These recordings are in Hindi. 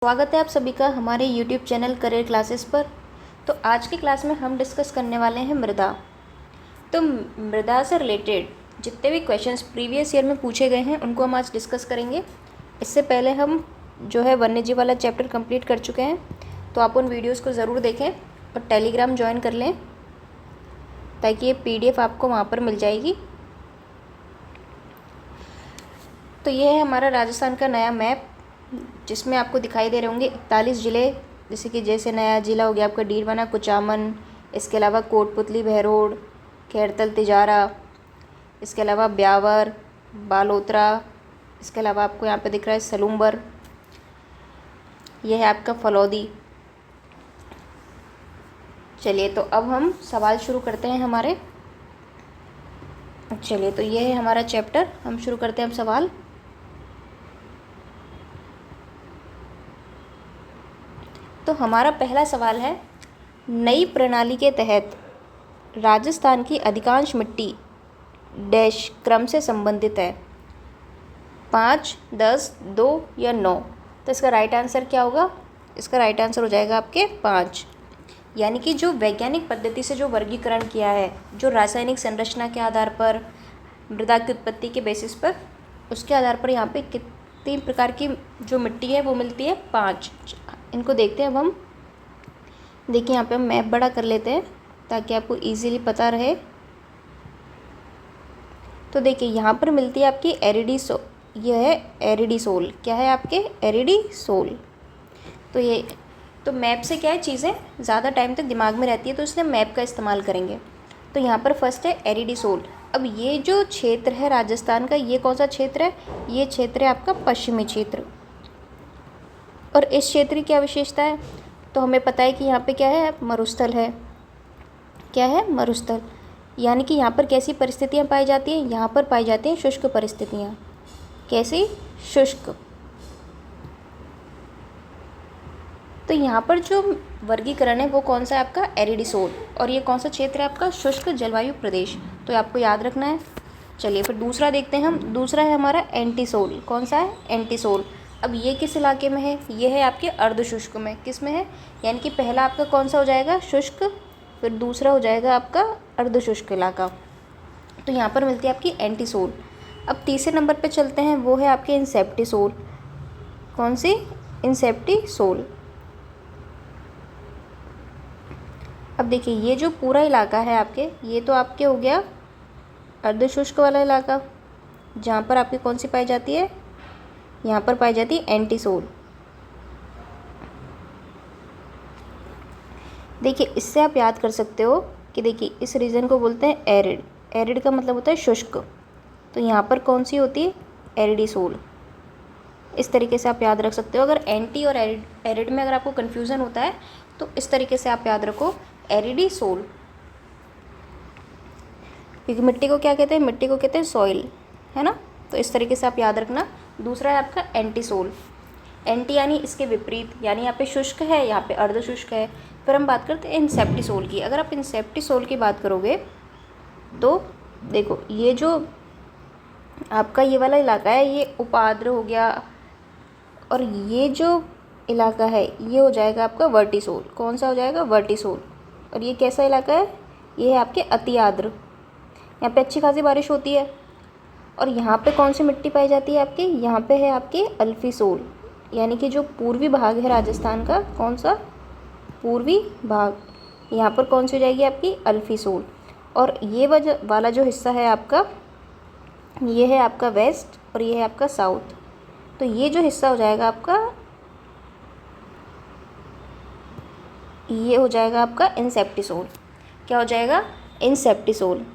स्वागत है आप सभी का हमारे YouTube चैनल करियर क्लासेस पर। तो आज की क्लास में हम डिस्कस करने वाले हैं मृदा। तो मृदा से रिलेटेड जितने भी क्वेश्चंस प्रीवियस ईयर में पूछे गए हैं उनको हम आज डिस्कस करेंगे। इससे पहले हम जो है वन्यजीव वाला चैप्टर कंप्लीट कर चुके हैं, तो आप उन वीडियोस को ज़रूर देखें और टेलीग्राम ज्वाइन कर लें ताकि ये PDF आपको वहाँ पर मिल जाएगी। तो ये है हमारा राजस्थान का नया मैप, जिसमें आपको दिखाई दे रहे होंगे 41 ज़िले। जैसे नया ज़िला हो गया आपका डीडवाना, कुचामन, इसके अलावा कोटपुतली, बहरोड, खैरतल, तिजारा, इसके अलावा ब्यावर, बालोतरा, इसके अलावा आपको यहाँ पे दिख रहा है सलूम्बर, यह है आपका फलौदी। चलिए तो अब हम सवाल शुरू करते हैं हमारे। चलिए तो ये है हमारा चैप्टर, हम शुरू करते हैं अब सवाल। तो हमारा पहला सवाल है, नई प्रणाली के तहत राजस्थान की अधिकांश मिट्टी डैश क्रम से संबंधित है, 5, 10, 2 या 9। तो इसका राइट आंसर क्या होगा? इसका राइट आंसर हो जाएगा आपके 5। यानी कि जो वैज्ञानिक पद्धति से जो वर्गीकरण किया है, जो रासायनिक संरचना के आधार पर, मृदा की उत्पत्ति के बेसिस पर, उसके आधार पर यहाँ पे कितनी प्रकार की जो मिट्टी है वो मिलती है? 5। इनको देखते हैं अब हम। देखिए यहाँ पे हम मैप बड़ा कर लेते हैं ताकि आपको इजीली पता रहे। तो देखिए यहाँ पर मिलती है आपकी यह है एरिडीसोल। क्या है आपके? एरिडीसोल। तो मैप से क्या है, चीज़ें ज़्यादा टाइम तक दिमाग में रहती है, तो इसलिए मैप का इस्तेमाल करेंगे। तो यहाँ पर फर्स्ट है एरिडीसोल। अब ये जो क्षेत्र है राजस्थान का, ये कौन सा क्षेत्र है? ये क्षेत्र है आपका पश्चिमी क्षेत्र। और इस क्षेत्र की क्या विशेषता है? तो हमें पता है कि यहाँ पे क्या है? मरुस्थल है। क्या है? मरुस्थल। यानी कि यहाँ पर कैसी परिस्थितियाँ पाई जाती हैं? यहाँ पर पाई जाती हैं शुष्क परिस्थितियाँ। कैसी? शुष्क। तो यहाँ पर जो वर्गीकरण है वो कौन सा है आपका? एरिडीसोल। और ये कौन सा क्षेत्र है आपका? शुष्क जलवायु प्रदेश। तो आपको याद रखना है। चलिए फिर दूसरा देखते हैं हम। दूसरा है हमारा एंटीसोल। कौन सा है? एंटीसोल। अब ये किस इलाके में है? ये है आपके अर्धशुष्क में। किस में है? यानी कि पहला आपका कौन सा हो जाएगा? शुष्क, फिर दूसरा हो जाएगा आपका अर्धशुष्क इलाका। तो यहाँ पर मिलती है आपकी एंटीसोल। अब तीसरे नंबर पे चलते हैं, वो है आपके इंसेप्टिसोल। कौन सी? इंसेप्टिसोल। अब देखिए ये जो पूरा इलाका है आपके, ये तो आपके हो गया अर्धशुष्क वाला इलाका, जहाँ पर आपकी कौन सी पाई जाती है? यहाँ पर पाई जाती है एंटीसोल। देखिए इससे आप याद कर सकते हो कि देखिए इस रीजन को बोलते हैं एरिड। एरिड का मतलब होता है शुष्क। तो यहाँ पर कौन सी होती है? एरिडीसोल। इस तरीके से आप याद रख सकते हो। अगर एंटी और एरिड में अगर आपको कन्फ्यूज़न होता है तो इस तरीके से आप याद रखो, एरिडीसोल। क्योंकि मिट्टी को क्या कहते हैं? मिट्टी को कहते हैं सॉइल, है ना। तो इस तरीके से आप याद रखना। दूसरा है आपका एंटीसोल। एंटी यानी इसके विपरीत, यानी यहाँ पे शुष्क है, यहाँ पे अर्धशुष्क है। फिर हम बात करते हैं इंसेप्टिसोल की। अगर आप इंसेप्टिसोल की बात करोगे तो देखो ये जो आपका ये वाला इलाका है, ये उपाद्र हो गया, और ये जो इलाका है ये हो जाएगा आपका वर्टिसोल। कौन सा हो जाएगा? वर्टिसोल। और ये कैसा इलाका है? ये है आपके अति आर्द्र। यहाँ पे अच्छी खासी बारिश होती है। और यहाँ पे कौन सी मिट्टी पाई जाती है आपकी? यहाँ पे है आपकी अल्फीसोल। यानी कि जो पूर्वी भाग है राजस्थान का, कौन सा? पूर्वी भाग, यहाँ पर कौन सी हो जाएगी आपकी? अल्फीसोल। और ये वाला जो हिस्सा है आपका, ये है आपका वेस्ट और ये है आपका साउथ। तो ये जो हिस्सा हो जाएगा आपका, ये हो जाएगा आपका इंसेप्टिसोल। क्या हो जाएगा? इंसेप्टिसोल।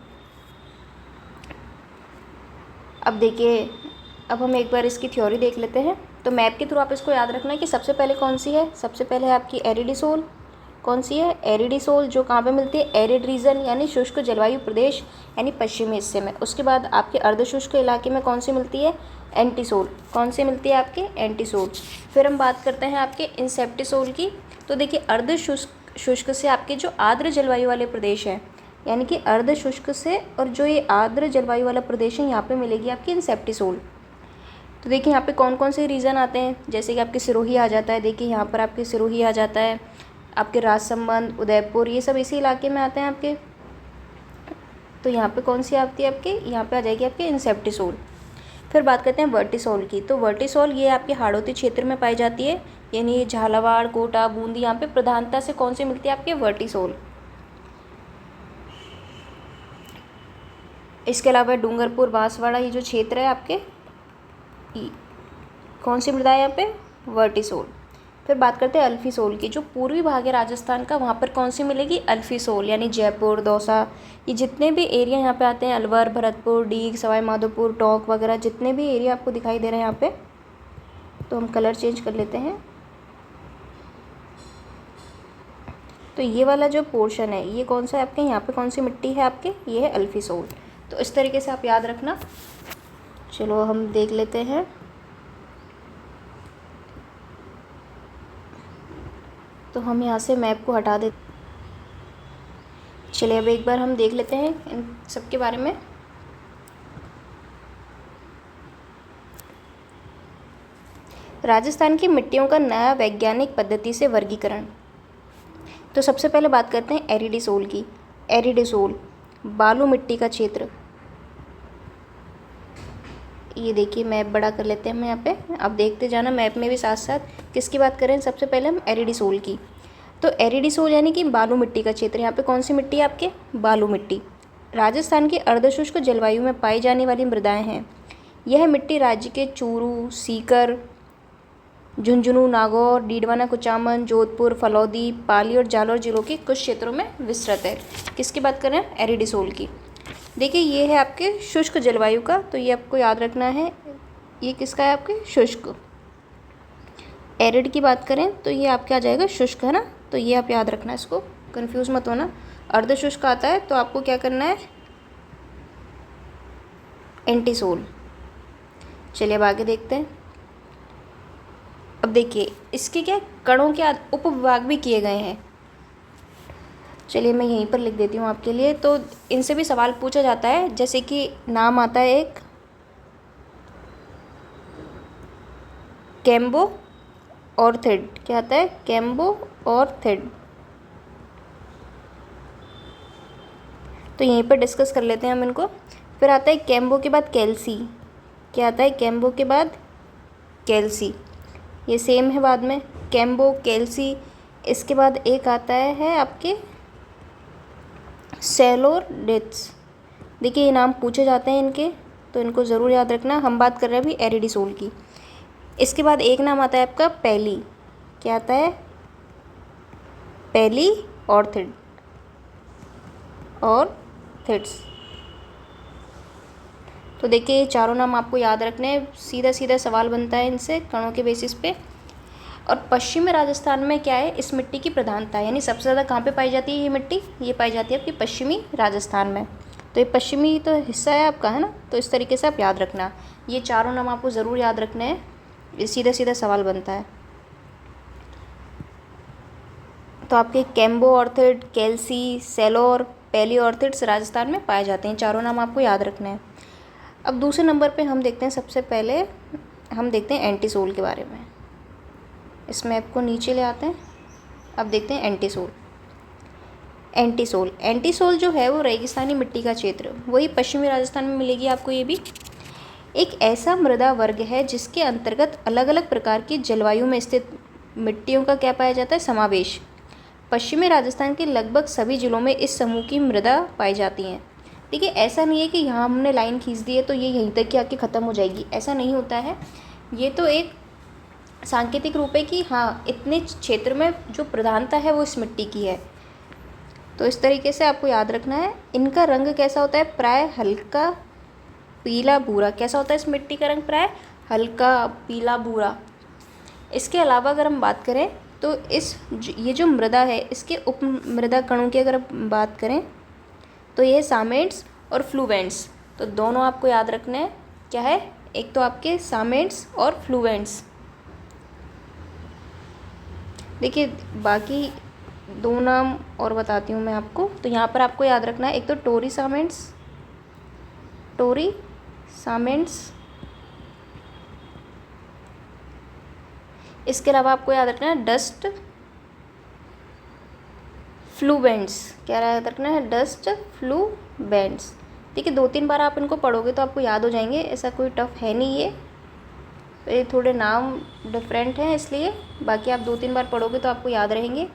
अब देखिए, अब हम एक बार इसकी थ्योरी देख लेते हैं। तो मैप के थ्रू आप इसको याद रखना है कि सबसे पहले कौन सी है? सबसे पहले है आपकी एरिडीसोल। कौन सी है? एरिडीसोल, जो कहाँ पे मिलती है? एरिड रीजन यानी शुष्क जलवायु प्रदेश, यानी पश्चिमी हिस्से में। उसके बाद आपके अर्धशुष्क इलाके में कौन सी मिलती है? एंटीसोल। कौन सी मिलती है आपके? एंटीसोल। फिर हम बात करते हैं आपके इंसेप्टिसोल की। तो देखिए शुष्क से आपके जो आर्द्र जलवायु वाले प्रदेश हैं, यानी कि अर्ध शुष्क से और जो ये आर्द्र जलवायु वाला प्रदेश है, यहाँ पे मिलेगी आपकी इंसेप्टिसोल। तो देखिए यहाँ पे कौन कौन से रीजन आते हैं, जैसे कि आपके सिरोही आ जाता है, देखिए यहाँ पर आपके सिरोही आ जाता है, आपके राजसमंद, उदयपुर, ये सब इसी इलाके में आते हैं आपके। तो यहाँ पे कौन सी आती है आपके, यहाँ पे आ जाएगी आपके इंसेप्टिसोल। फिर बात करते हैं वर्टिसोल की। तो वर्टिसोल ये आपके हाड़ौती क्षेत्र में पाई जाती है, यानी झालावाड़, कोटा, बूंदी, यहाँ पे प्रधानता से कौन सी मिलती है आपके, वर्टिसोल। इसके अलावा डूंगरपुर, बांसवाड़ा, ये जो क्षेत्र है आपके, कौन सी मृदा है यहाँ पे, वर्टिसोल। फिर बात करते हैं अल्फीसोल की। जो पूर्वी भाग है राजस्थान का, वहाँ पर कौन सी मिलेगी, अल्फीसोल, यानी जयपुर, दौसा, ये जितने भी एरिया यहाँ पे आते हैं, अलवर, भरतपुर, डीग, सवाई माधोपुर, टोंक वगैरह, जितने भी एरिया आपको दिखाई दे रहे हैं यहाँ पे, तो हम कलर चेंज कर लेते हैं। तो ये वाला जो पोर्शन है ये कौन सा है आपके, यहाँ पे कौन सी मिट्टी है आपके, ये है अल्फीसोल। तो इस तरीके से आप याद रखना। चलो हम देख लेते हैं। तो हम यहाँ से मैप को हटा देते। चलिए अब एक बार हम देख लेते हैं इन सब के बारे में। राजस्थान की मिट्टियों का नया वैज्ञानिक पद्धति से वर्गीकरण। तो सबसे पहले बात करते हैं एरिडिसोल की। एरिडिसोल बालू मिट्टी का क्षेत्र। ये देखिए मैप बड़ा कर लेते हैं हम यहाँ पे, आप देखते जाना मैप में भी साथ साथ। किसकी बात करें, सबसे पहले हम एरिडिसोल की। तो एरिडिसोल यानी कि बालू मिट्टी का क्षेत्र। यहाँ पे कौन सी मिट्टी है आपके, बालू मिट्टी। राजस्थान की अर्धशुष्क जलवायु में पाई जाने वाली मृदाएं हैं। यह मिट्टी राज्य के चूरू, सीकर, झुंझुनू, नागौर, डीडवाना, कुचामन, जोधपुर, फलौदी, पाली और जालौर जिलों के कुछ क्षेत्रों में विस्तृत है। किसकी बात कर रहे हैं, एरिडिसोल की। देखिए ये है आपके शुष्क जलवायु का, तो ये आपको याद रखना है। ये किसका है आपके, शुष्क। एरिड की बात करें तो ये आपके आ जाएगा शुष्क, है ना। तो ये आप याद रखना, इसको कंफ्यूज मत होना। अर्धशुष्क आता है तो आपको क्या करना है, एंटीसोल। चलिए अब आगे देखते हैं। अब देखिए इसके क्या कणों के उपविभाग भी किए गए हैं। चलिए मैं यहीं पर लिख देती हूँ आपके लिए। तो इनसे भी सवाल पूछा जाता है, जैसे कि नाम आता है एक कैम्बो ऑर्थिड। क्या आता है, कैम्बो ऑर्थिड। तो यहीं पर डिस्कस कर लेते हैं हम इनको। फिर आता है कैम्बो के बाद कैल्सी। क्या आता है, कैम्बो के बाद कैल्सी, ये सेम है बाद में, कैम्बो, कैल्सी। इसके बाद एक आता है आपके सेलोडेट्स। देखिए ये नाम पूछे जाते हैं इनके, तो इनको ज़रूर याद रखना। हम बात कर रहे हैं अभी एरिडिसोल की। इसके बाद एक नाम आता है आपका पैली। क्या आता है, पैली ऑर्थिड, ऑर्थिड्स। तो देखिए ये चारों नाम आपको याद रखने हैं, सीधा सीधा सवाल बनता है इनसे कणों के बेसिस पे। और पश्चिमी राजस्थान में क्या है, इस मिट्टी की प्रधानता है, यानी सबसे ज़्यादा कहाँ पे पाई जाती है ये मिट्टी, ये पाई जाती है आपकी पश्चिमी राजस्थान में। तो ये पश्चिमी तो हिस्सा है आपका, है ना। तो इस तरीके से आप याद रखना, ये चारों नाम आपको ज़रूर याद रखने हैं, ये सीधा सीधा सवाल बनता है। तो आपके कैम्बो ऑर्थिड, कैल्सी, सेलोर, पैली ऑर्थिड्स राजस्थान में पाए जाते हैं। चारों नाम आपको याद रखने हैं। अब दूसरे नंबर पे हम देखते हैं, सबसे पहले हम देखते हैं एंटीसोल के बारे में। इस मैप को नीचे ले आते हैं। अब देखते हैं एंटीसोल। एंटीसोल, एंटीसोल जो है वो रेगिस्तानी मिट्टी का क्षेत्र, वही पश्चिमी राजस्थान में मिलेगी आपको। ये भी एक ऐसा मृदा वर्ग है जिसके अंतर्गत अलग अलग प्रकार की जलवायु में स्थित मिट्टियों का क्या पाया जाता है, समावेश। पश्चिमी राजस्थान के लगभग सभी जिलों में इस समूह की मृदा पाई जाती हैं। देखिए ऐसा नहीं है कि यहाँ हमने लाइन खींच दी है तो ये यहीं तक ही आके ख़त्म हो जाएगी, ऐसा नहीं होता है। ये तो एक सांकेतिक रूप है कि हाँ इतने क्षेत्र में जो प्रधानता है वो इस मिट्टी की है। तो इस तरीके से आपको याद रखना है। इनका रंग कैसा होता है, प्राय हल्का पीला भूरा। कैसा होता है इस मिट्टी का रंग, प्राय हल्का पीला भूरा। इसके अलावा अगर हम बात करें तो ये जो मृदा है इसके उप मृदा कणों की अगर बात करें तो ये सामेट्स और फ्लूवेंट्स, तो दोनों आपको याद रखने हैं। क्या है, एक तो आपके सामेट्स और फ्लूवेंट्स। देखिए बाकी दो नाम और बताती हूँ मैं आपको। तो यहाँ पर आपको याद रखना है, एक तो टोरी सामेंट्स इसके अलावा आपको याद रखना है डस्ट फ्लूवेंट्स, क्या याद रखना है, डस्ट फ्लूवेंट्स। ठीक है, 2-3 बार आप इनको पढ़ोगे तो आपको याद हो जाएंगे, ऐसा कोई टफ है नहीं ये थोड़े नाम डिफरेंट हैं इसलिए, बाकी आप 2-3 बार पढ़ोगे तो आपको याद रहेंगे।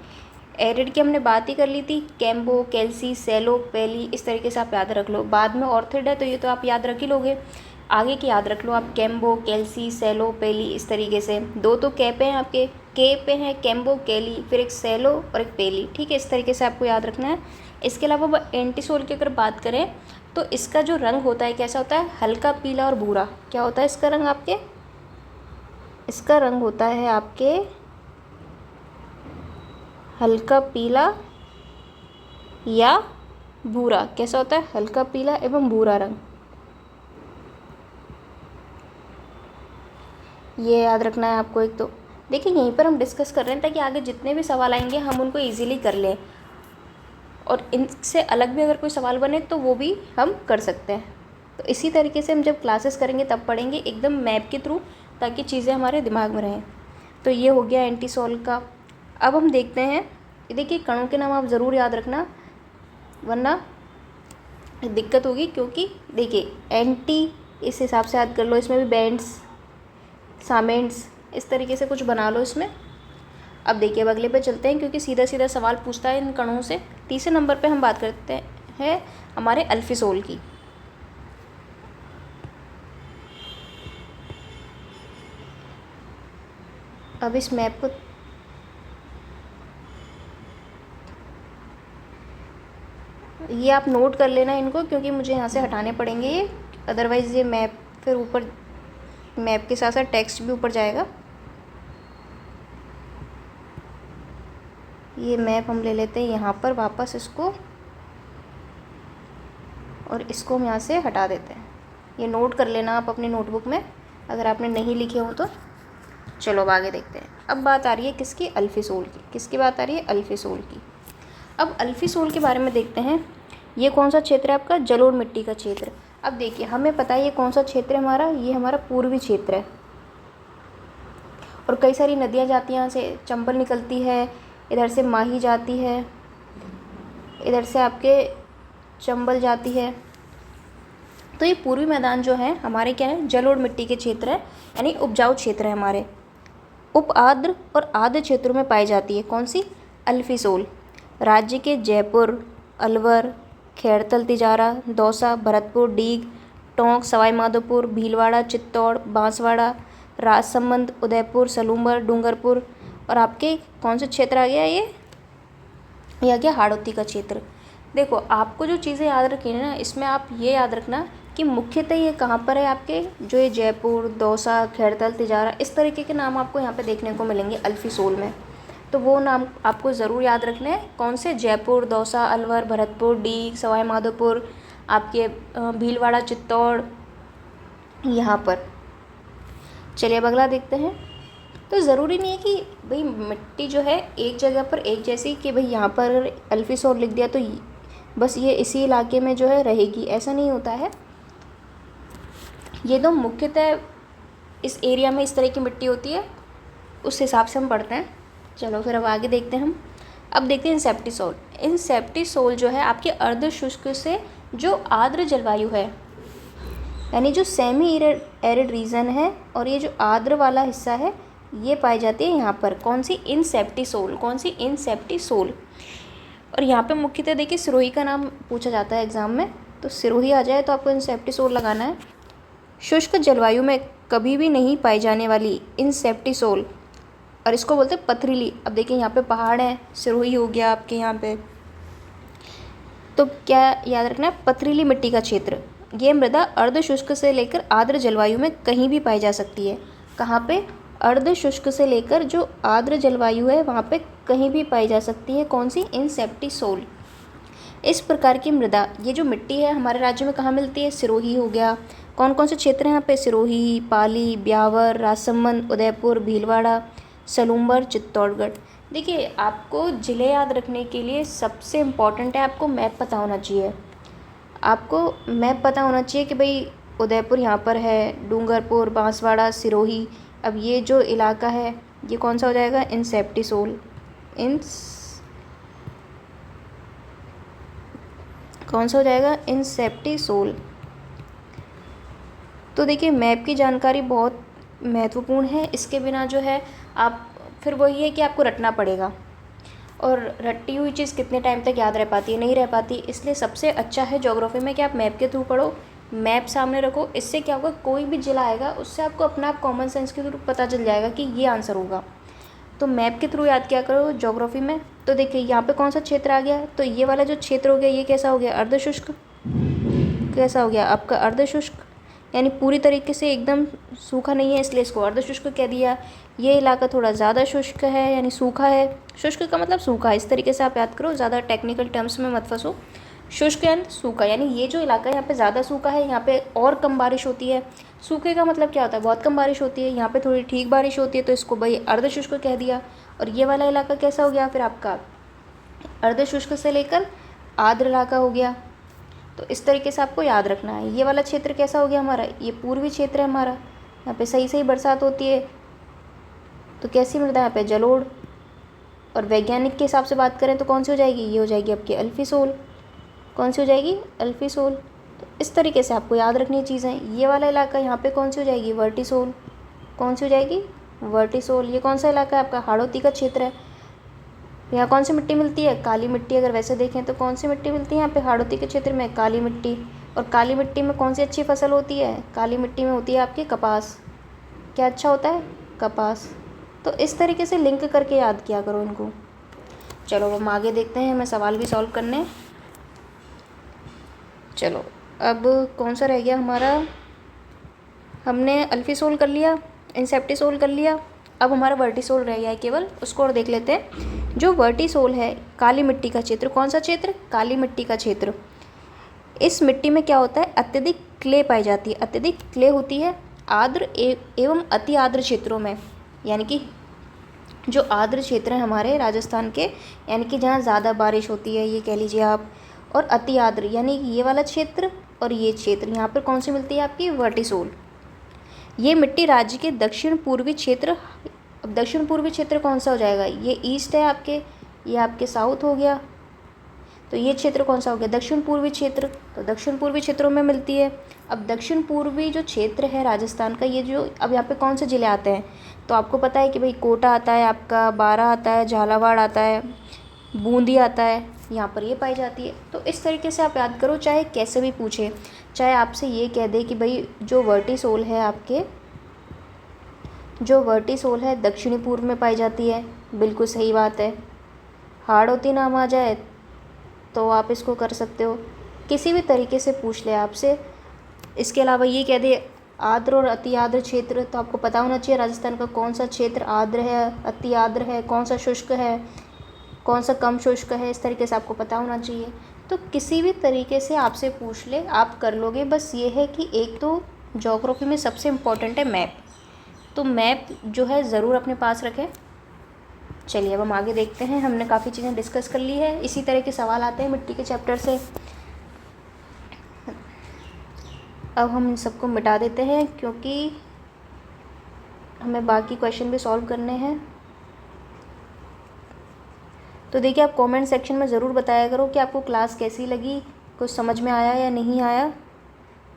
एरिड की हमने बात ही कर ली थी, कैम्बो, कैल्सी, सेलो, पेली, इस तरीके से आप याद रख लो। बाद में ऑर्थिड है तो ये तो आप याद रख ही लोगे, आगे की याद रख लो आप, कैम्बो, कैल्सी, सेलो, पेली, इस तरीके से। 2 तो के पे हैं आपके, के पे हैं कैम्बो, कैली, फिर एक सेलो और एक पेली। ठीक है, इस तरीके से आपको याद रखना है। इसके अलावा एंटीसोल की अगर बात करें तो इसका जो रंग होता है कैसा होता है, हल्का पीला और भूरा। क्या होता है इसका रंग आपके, इसका रंग होता है आपके हल्का पीला या भूरा। कैसा होता है, हल्का पीला एवं भूरा रंग, ये याद रखना है आपको। एक तो देखिए यहीं पर हम डिस्कस कर रहे हैं ताकि आगे जितने भी सवाल आएंगे हम उनको इजीली कर लें, और इनसे अलग भी अगर कोई सवाल बने तो वो भी हम कर सकते हैं। तो इसी तरीके से हम जब क्लासेस करेंगे तब पढ़ेंगे एकदम मैप के थ्रू, ताकि चीज़ें हमारे दिमाग में रहें। तो ये हो गया एंटीसोल का। अब हम देखते हैं, देखिए कणों के नाम आप ज़रूर याद रखना वरना दिक्कत होगी, क्योंकि देखिए एंटी इस हिसाब से याद कर लो, इसमें भी बैंड्स, सामेंट्स, इस तरीके से कुछ बना लो इसमें। अब देखिए अब अगले पे चलते हैं, क्योंकि सीधा सीधा सवाल पूछता है इन कणों से। तीसरे नंबर पे हम बात करते हैं हमारे अल्फिसोल की। अब इस मैप को ये आप नोट कर लेना इनको, क्योंकि मुझे यहाँ से हटाने पड़ेंगे ये, अदरवाइज़ ये मैप फिर ऊपर, मैप के साथ साथ टेक्स्ट भी ऊपर जाएगा। ये मैप हम ले लेते हैं यहाँ पर वापस इसको, और इसको हम यहाँ से हटा देते हैं। ये नोट कर लेना आप अपनी नोटबुक में अगर आपने नहीं लिखे हो तो। चलो अब आगे देखते हैं। अब बात आ रही है किसकी, अल्फिसोल की। किसकी बात आ रही है, अल्फिसोल की। अब अल्फिसोल के बारे में देखते हैं। ये कौन सा क्षेत्र है आपका, जलोढ़ मिट्टी का क्षेत्र। अब देखिए हमें पता है ये कौन सा क्षेत्र है हमारा, ये हमारा पूर्वी क्षेत्र है, और कई सारी नदियाँ जाती हैं यहाँ से, चंबल निकलती है, इधर से माही जाती है, इधर से आपके चंबल जाती है। तो ये पूर्वी मैदान जो है हमारे क्या है, जलोढ़ मिट्टी के क्षेत्र है, यानी उपजाऊ क्षेत्र है हमारे। उप आर्द्र और आर्द्र क्षेत्रों में पाई जाती है कौन सी, अल्फिसोल। राज्य के जयपुर, अलवर, खैरतल, तिजारा, दौसा, भरतपुर, डीग, टोंक, सवाई माधोपुर, भीलवाड़ा, चित्तौड़, बांसवाड़ा, राजसमंद, उदयपुर, सलूंबर, डूंगरपुर, और आपके कौन से क्षेत्र आ गया ये आ गया हाड़ौती का क्षेत्र। देखो आपको जो चीज़ें याद रखनी है ना, इसमें आप ये याद रखना कि मुख्यतः ये कहाँ पर है आपके, जो ये जयपुर, दौसा, खैरतल, तिजारा, इस तरीके के नाम आपको यहाँ पे देखने को मिलेंगे अल्फिसोल में। तो वो नाम आपको ज़रूर याद रखने हैं, कौन से, जयपुर, दौसा, अलवर, भरतपुर, डीग, सवाई माधोपुर, आपके भीलवाड़ा, चित्तौड़, यहाँ पर। चलिए अब अगला देखते हैं। तो ज़रूरी नहीं है कि भाई मिट्टी जो है एक जगह पर एक जैसी, कि भाई यहाँ पर अल्फिसोल लिख दिया तो बस ये इसी इलाके में जो है रहेगी, ऐसा नहीं होता है। ये तो मुख्यतः इस एरिया में इस तरह की मिट्टी होती है, उस हिसाब से हम पढ़ते हैं। चलो फिर अब आगे देखते हैं हम। अब देखते हैं इंसेप्टिसोल। इंसेप्टिसोल जो है आपके अर्ध शुष्क से जो आर्द्र जलवायु है, यानी जो सेमी एरिड रीजन है, और ये जो आर्द्र वाला हिस्सा है ये पाई जाती है यहाँ पर। कौन सी, इंसेप्टिसोल। कौन सी, इंसेप्टिसोल। और यहाँ पे मुख्यतः देखिए सिरोही का नाम पूछा जाता है एग्ज़ाम में, तो सिरोही आ जाए तो आपको इंसेप्टिसोल लगाना है। शुष्क जलवायु में कभी भी नहीं पाई जाने वाली इंसेप्टिसोल, और इसको बोलते हैं पथरीली। अब देखिए यहाँ पे पहाड़ है, सिरोही हो गया आपके यहाँ पे, तो क्या याद रखना है, पथरीली मिट्टी का क्षेत्र। ये मृदा अर्ध शुष्क से लेकर आर्द्र जलवायु में कहीं भी पाई जा सकती है। कहाँ पे, अर्ध शुष्क से लेकर जो आर्द्र जलवायु है वहाँ पे कहीं भी पाई जा सकती है। कौन सी, इंसेप्टिसोल। इस प्रकार की मृदा, ये जो मिट्टी है हमारे राज्य में कहाँ मिलती है, सिरोही हो गया। कौन कौन से क्षेत्र हैं यहाँ पे, सिरोही, पाली, ब्यावर, राजसमंद, उदयपुर, भीलवाड़ा, सलूंबर, चित्तौड़गढ़। देखिए आपको ज़िले याद रखने के लिए सबसे इम्पॉर्टेंट है आपको मैप पता होना चाहिए। आपको मैप पता होना चाहिए कि भाई उदयपुर यहाँ पर है, डूंगरपुर, बांसवाड़ा, सिरोही। अब ये जो इलाका है ये कौन सा हो जाएगा, इंसेप्टिसोल। कौन सा हो जाएगा, इंसेप्टिसोल। तो देखिए मैप की जानकारी बहुत महत्वपूर्ण है, इसके बिना जो है आप फिर वही है कि आपको रटना पड़ेगा, और रटी हुई चीज़ कितने टाइम तक याद रह पाती है, नहीं रह पाती। इसलिए सबसे अच्छा है ज्योग्राफी में कि आप मैप के थ्रू पढ़ो, मैप सामने रखो। इससे क्या होगा, कोई भी जिला आएगा उससे आपको अपना आप कॉमन सेंस के थ्रू पता चल जाएगा कि ये आंसर होगा। तो मैप के थ्रू याद क्या करो ज्योग्राफी में। तो देखिए यहाँ पे कौन सा क्षेत्र आ गया, तो ये वाला जो क्षेत्र हो गया ये कैसा हो गया, अर्धशुष्क। कैसा हो गया आपका, अर्धशुष्क, यानी पूरी तरीके से एकदम सूखा नहीं है, इसलिए इसको अर्धशुष्क कह दिया। ये इलाका थोड़ा ज़्यादा शुष्क है, यानी सूखा है। शुष्क का मतलब सूखा, इस तरीके से आप याद करो, ज़्यादा टेक्निकल टर्म्स में मत फंसो। शुष्क यानी सूखा, यानी ये जो इलाका है यहाँ पे ज़्यादा सूखा है, यहाँ पे और कम बारिश होती है। सूखे का मतलब क्या होता है, बहुत कम बारिश होती है, यहाँ पे थोड़ी ठीक बारिश होती है, तो इसको भाई अर्धशुष्क कह दिया। और ये वाला इलाका कैसा हो गया फिर आपका, अर्धशुष्क से लेकर आर्द्र इलाका हो गया। तो इस तरीके से आपको याद रखना है। ये वाला क्षेत्र कैसा हो गया हमारा, ये पूर्वी क्षेत्र है हमारा, यहाँ पे सही सही बरसात होती है। तो कैसी मृदा है यहाँ पे, जलोढ़। और वैज्ञानिक के हिसाब से बात करें तो कौन सी हो जाएगी, ये हो जाएगी आपकी अल्फीसोल। कौन सी हो जाएगी, अल्फीसोल। तो इस तरीके से आपको याद रखनी चीज़ें। ये वाला इलाका यहाँ पे कौन सी हो जाएगी, वर्टिसोल। कौन सी हो जाएगी, वर्टिसोल। ये कौन सा इलाका है आपका, हाड़ौती का क्षेत्र है। यहाँ कौन सी मिट्टी मिलती है, काली मिट्टी। अगर वैसे देखें तो कौन सी मिट्टी मिलती है यहाँ पे हाड़ौती के क्षेत्र में, काली मिट्टी। और काली मिट्टी में कौन सी अच्छी फसल होती है, काली मिट्टी में होती है आपकी कपास। क्या अच्छा होता है, कपास। तो इस तरीके से लिंक करके याद किया करो इनको। चलो हम आगे देखते हैं, हमें सवाल भी सॉल्व करने। चलो अब कौन सा रह गया हमारा, हमने अल्फीसोल कर लिया, इंसेप्टिसोल कर लिया, अब हमारा वर्टिसोल रह गया है केवल, उसको और देख लेते हैं। जो वर्टिसोल है, काली मिट्टी का क्षेत्र। कौन सा क्षेत्र, काली मिट्टी का क्षेत्र। इस मिट्टी में क्या होता है, अत्यधिक क्ले पाई जाती है। अत्यधिक क्ले होती है आर्द्र एवं अति आर्द्र क्षेत्रों में, यानी कि जो आर्द्र क्षेत्र हैं हमारे राजस्थान के, यानी कि जहाँ ज़्यादा बारिश होती है, ये कह लीजिए आप। और अति आर्द्र यानी ये वाला क्षेत्र और ये क्षेत्र, यहाँ पर कौन सी मिलती है आपकी, वर्टिसोल। ये मिट्टी राज्य के दक्षिण पूर्वी क्षेत्र, अब दक्षिण पूर्वी क्षेत्र कौन सा हो जाएगा, ये ईस्ट है आपके, ये आपके साउथ हो गया। तो ये क्षेत्र कौन सा हो गया, दक्षिण पूर्वी क्षेत्र। तो दक्षिण पूर्वी क्षेत्रों में मिलती है। अब दक्षिण पूर्वी जो क्षेत्र है राजस्थान का, ये जो अब यहाँ पे कौन से ज़िले आते हैं, तो आपको पता है कि भाई कोटा आता है आपका, बारा आता है, झालावाड़ आता है, बूंदी आता है, यहाँ पर ये पाई जाती है। तो इस तरीके से आप याद करो, चाहे कैसे भी पूछे, चाहे आपसे ये कह दे कि भाई जो वर्टिसोल है आपके, जो वर्टिसोल है दक्षिणी पूर्व में पाई जाती है, बिल्कुल सही बात है। हाड़ौती नाम आ जाए तो आप इसको कर सकते हो, किसी भी तरीके से पूछ ले आपसे। इसके अलावा ये कह दे आर्द्र और अति आर्द्र क्षेत्र, तो आपको पता होना चाहिए राजस्थान का कौन सा क्षेत्र आर्द्र है, अति आर्द्र है, कौन सा शुष्क है, कौन सा कम शुष्क है, इस तरीके से आपको पता होना चाहिए। तो किसी भी तरीके से आपसे पूछ ले, आप कर लोगे। बस ये है कि एक तो ज्योग्राफी में सबसे इम्पोर्टेंट है मैप, तो मैप जो है ज़रूर अपने पास रखें। चलिए अब हम आगे देखते हैं, हमने काफ़ी चीज़ें डिस्कस कर ली है। इसी तरह के सवाल आते हैं मिट्टी के चैप्टर से। अब हम इन सबको मिटा देते हैं क्योंकि हमें बाकी क्वेश्चन भी सॉल्व करने हैं। तो देखिए आप कमेंट सेक्शन में ज़रूर बताया करो कि आपको क्लास कैसी लगी, कुछ समझ में आया या नहीं आया,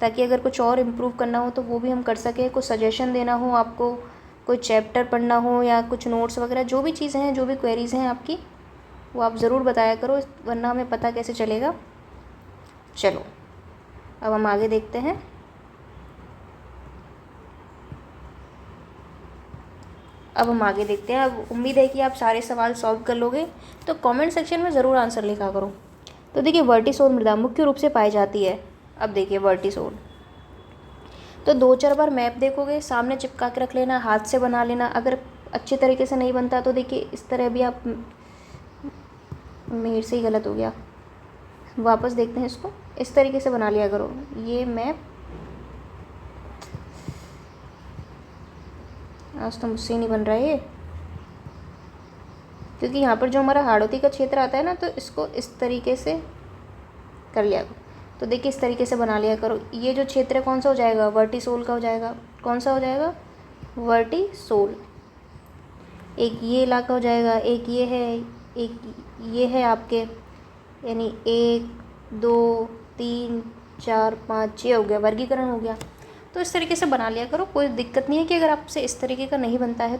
ताकि अगर कुछ और इम्प्रूव करना हो तो वो भी हम कर सकें। कुछ सजेशन देना हो आपको, कोई चैप्टर पढ़ना हो या कुछ नोट्स वगैरह, जो भी चीज़ें हैं, जो भी क्वेरीज़ हैं आपकी, वो आप ज़रूर बताया करो, वरना हमें पता कैसे चलेगा। चलो अब हम आगे देखते हैं। अब हम आगे देखते हैं। अब उम्मीद है कि आप सारे सवाल सॉल्व कर लोगे, तो कमेंट सेक्शन में ज़रूर आंसर लिखा करो। तो देखिए वर्टिसोल मृदा मुख्य रूप से पाई जाती है। अब देखिए वर्टिसोल, तो 2-4 बार मैप देखोगे, सामने चिपका के रख लेना, हाथ से बना लेना। अगर अच्छे तरीके से नहीं बनता तो देखिए इस तरह भी आप, मेरे से ही गलत हो गया, वापस देखते हैं इसको, इस तरीके से बना लिया करो ये मैप। आज तो मुझसे ही नहीं बन रहा है ये, क्योंकि यहाँ पर जो हमारा हाड़ौती का क्षेत्र आता है ना, तो इसको इस तरीके से कर लिया करो। तो देखिए इस तरीके से बना लिया करो। ये जो क्षेत्र कौन सा हो जाएगा, वर्टिसोल का हो जाएगा। कौन सा हो जाएगा, वर्टिसोल। एक ये इलाका हो जाएगा, एक ये है, एक ये है आपके, यानी 1 2 3 4 5 6 हो गया, वर्गीकरण हो गया। तो इस तरीके से बना लिया करो, कोई दिक्कत नहीं है कि अगर आपसे इस तरीके का नहीं बनता है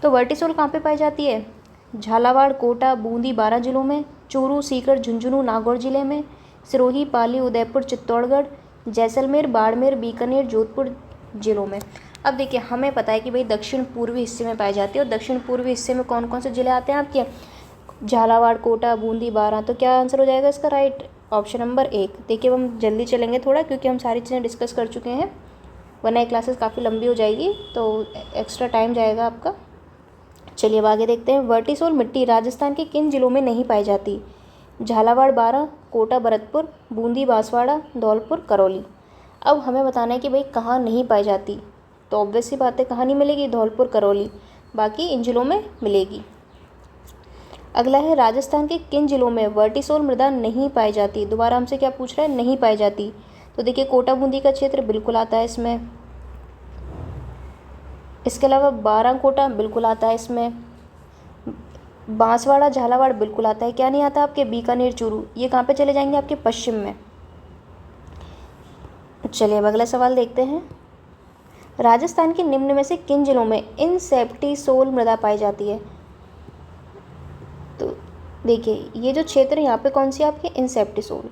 तो वर्टिसोल कहाँ पे पाई जाती है? झालावाड़, कोटा, बूंदी 12 जिलों में, चूरू, सीकर, झुंझुनू, नागौर जिले में, सिरोही, पाली, उदयपुर, चित्तौड़गढ़, जैसलमेर, बाड़मेर, बीकानेर, जोधपुर जिलों में। अब देखिए, हमें पता है कि भाई दक्षिण पूर्वी हिस्से में पाई जाती है, और दक्षिण पूर्वी हिस्से में कौन कौन से जिले आते हैं आपके? झालावाड़, कोटा, बूंदी, 12। तो क्या आंसर हो जाएगा इसका? Right option number 1। देखिए, अब हम जल्दी चलेंगे थोड़ा, क्योंकि हम सारी चीज़ें डिस्कस कर चुके हैं, वरना ये क्लासेस काफ़ी लंबी हो जाएगी, तो एक्स्ट्रा टाइम जाएगा आपका। चलिए अब आगे देखते हैं। वर्टिसोल मिट्टी राजस्थान के किन जिलों में नहीं पाई जाती? झालावाड़ 12, कोटा भरतपुर, बूंदी बांसवाड़ा, धौलपुर करौली। अब हमें बताना है कि भाई कहाँ नहीं पाई जाती, तो ऑब्वियस सी बात है कहाँ नहीं मिलेगी? धौलपुर करौली, बाकी इन जिलों में मिलेगी। अगला है, राजस्थान के किन जिलों में वर्टिसोल मृदा नहीं पाई जाती? दोबारा हमसे क्या पूछ रहा है? नहीं पाई जाती। तो देखिए, कोटा बूंदी का क्षेत्र बिल्कुल आता है इसमें, इसके अलावा 12 कोटा बिल्कुल आता है इसमें, बांसवाड़ा झालावाड़ बिल्कुल आता है। क्या नहीं आता आपके? बीकानेर, चूरू, ये कहाँ पे चले जाएंगे? आपके पश्चिम में। चलिए अब अगला सवाल देखते हैं। राजस्थान के निम्न में से किन जिलों में इनसेप्टिसोल मृदा पाई जाती है? तो देखिए, ये जो क्षेत्र यहाँ पे कौन सी आपकी? इनसेप्टिसोल,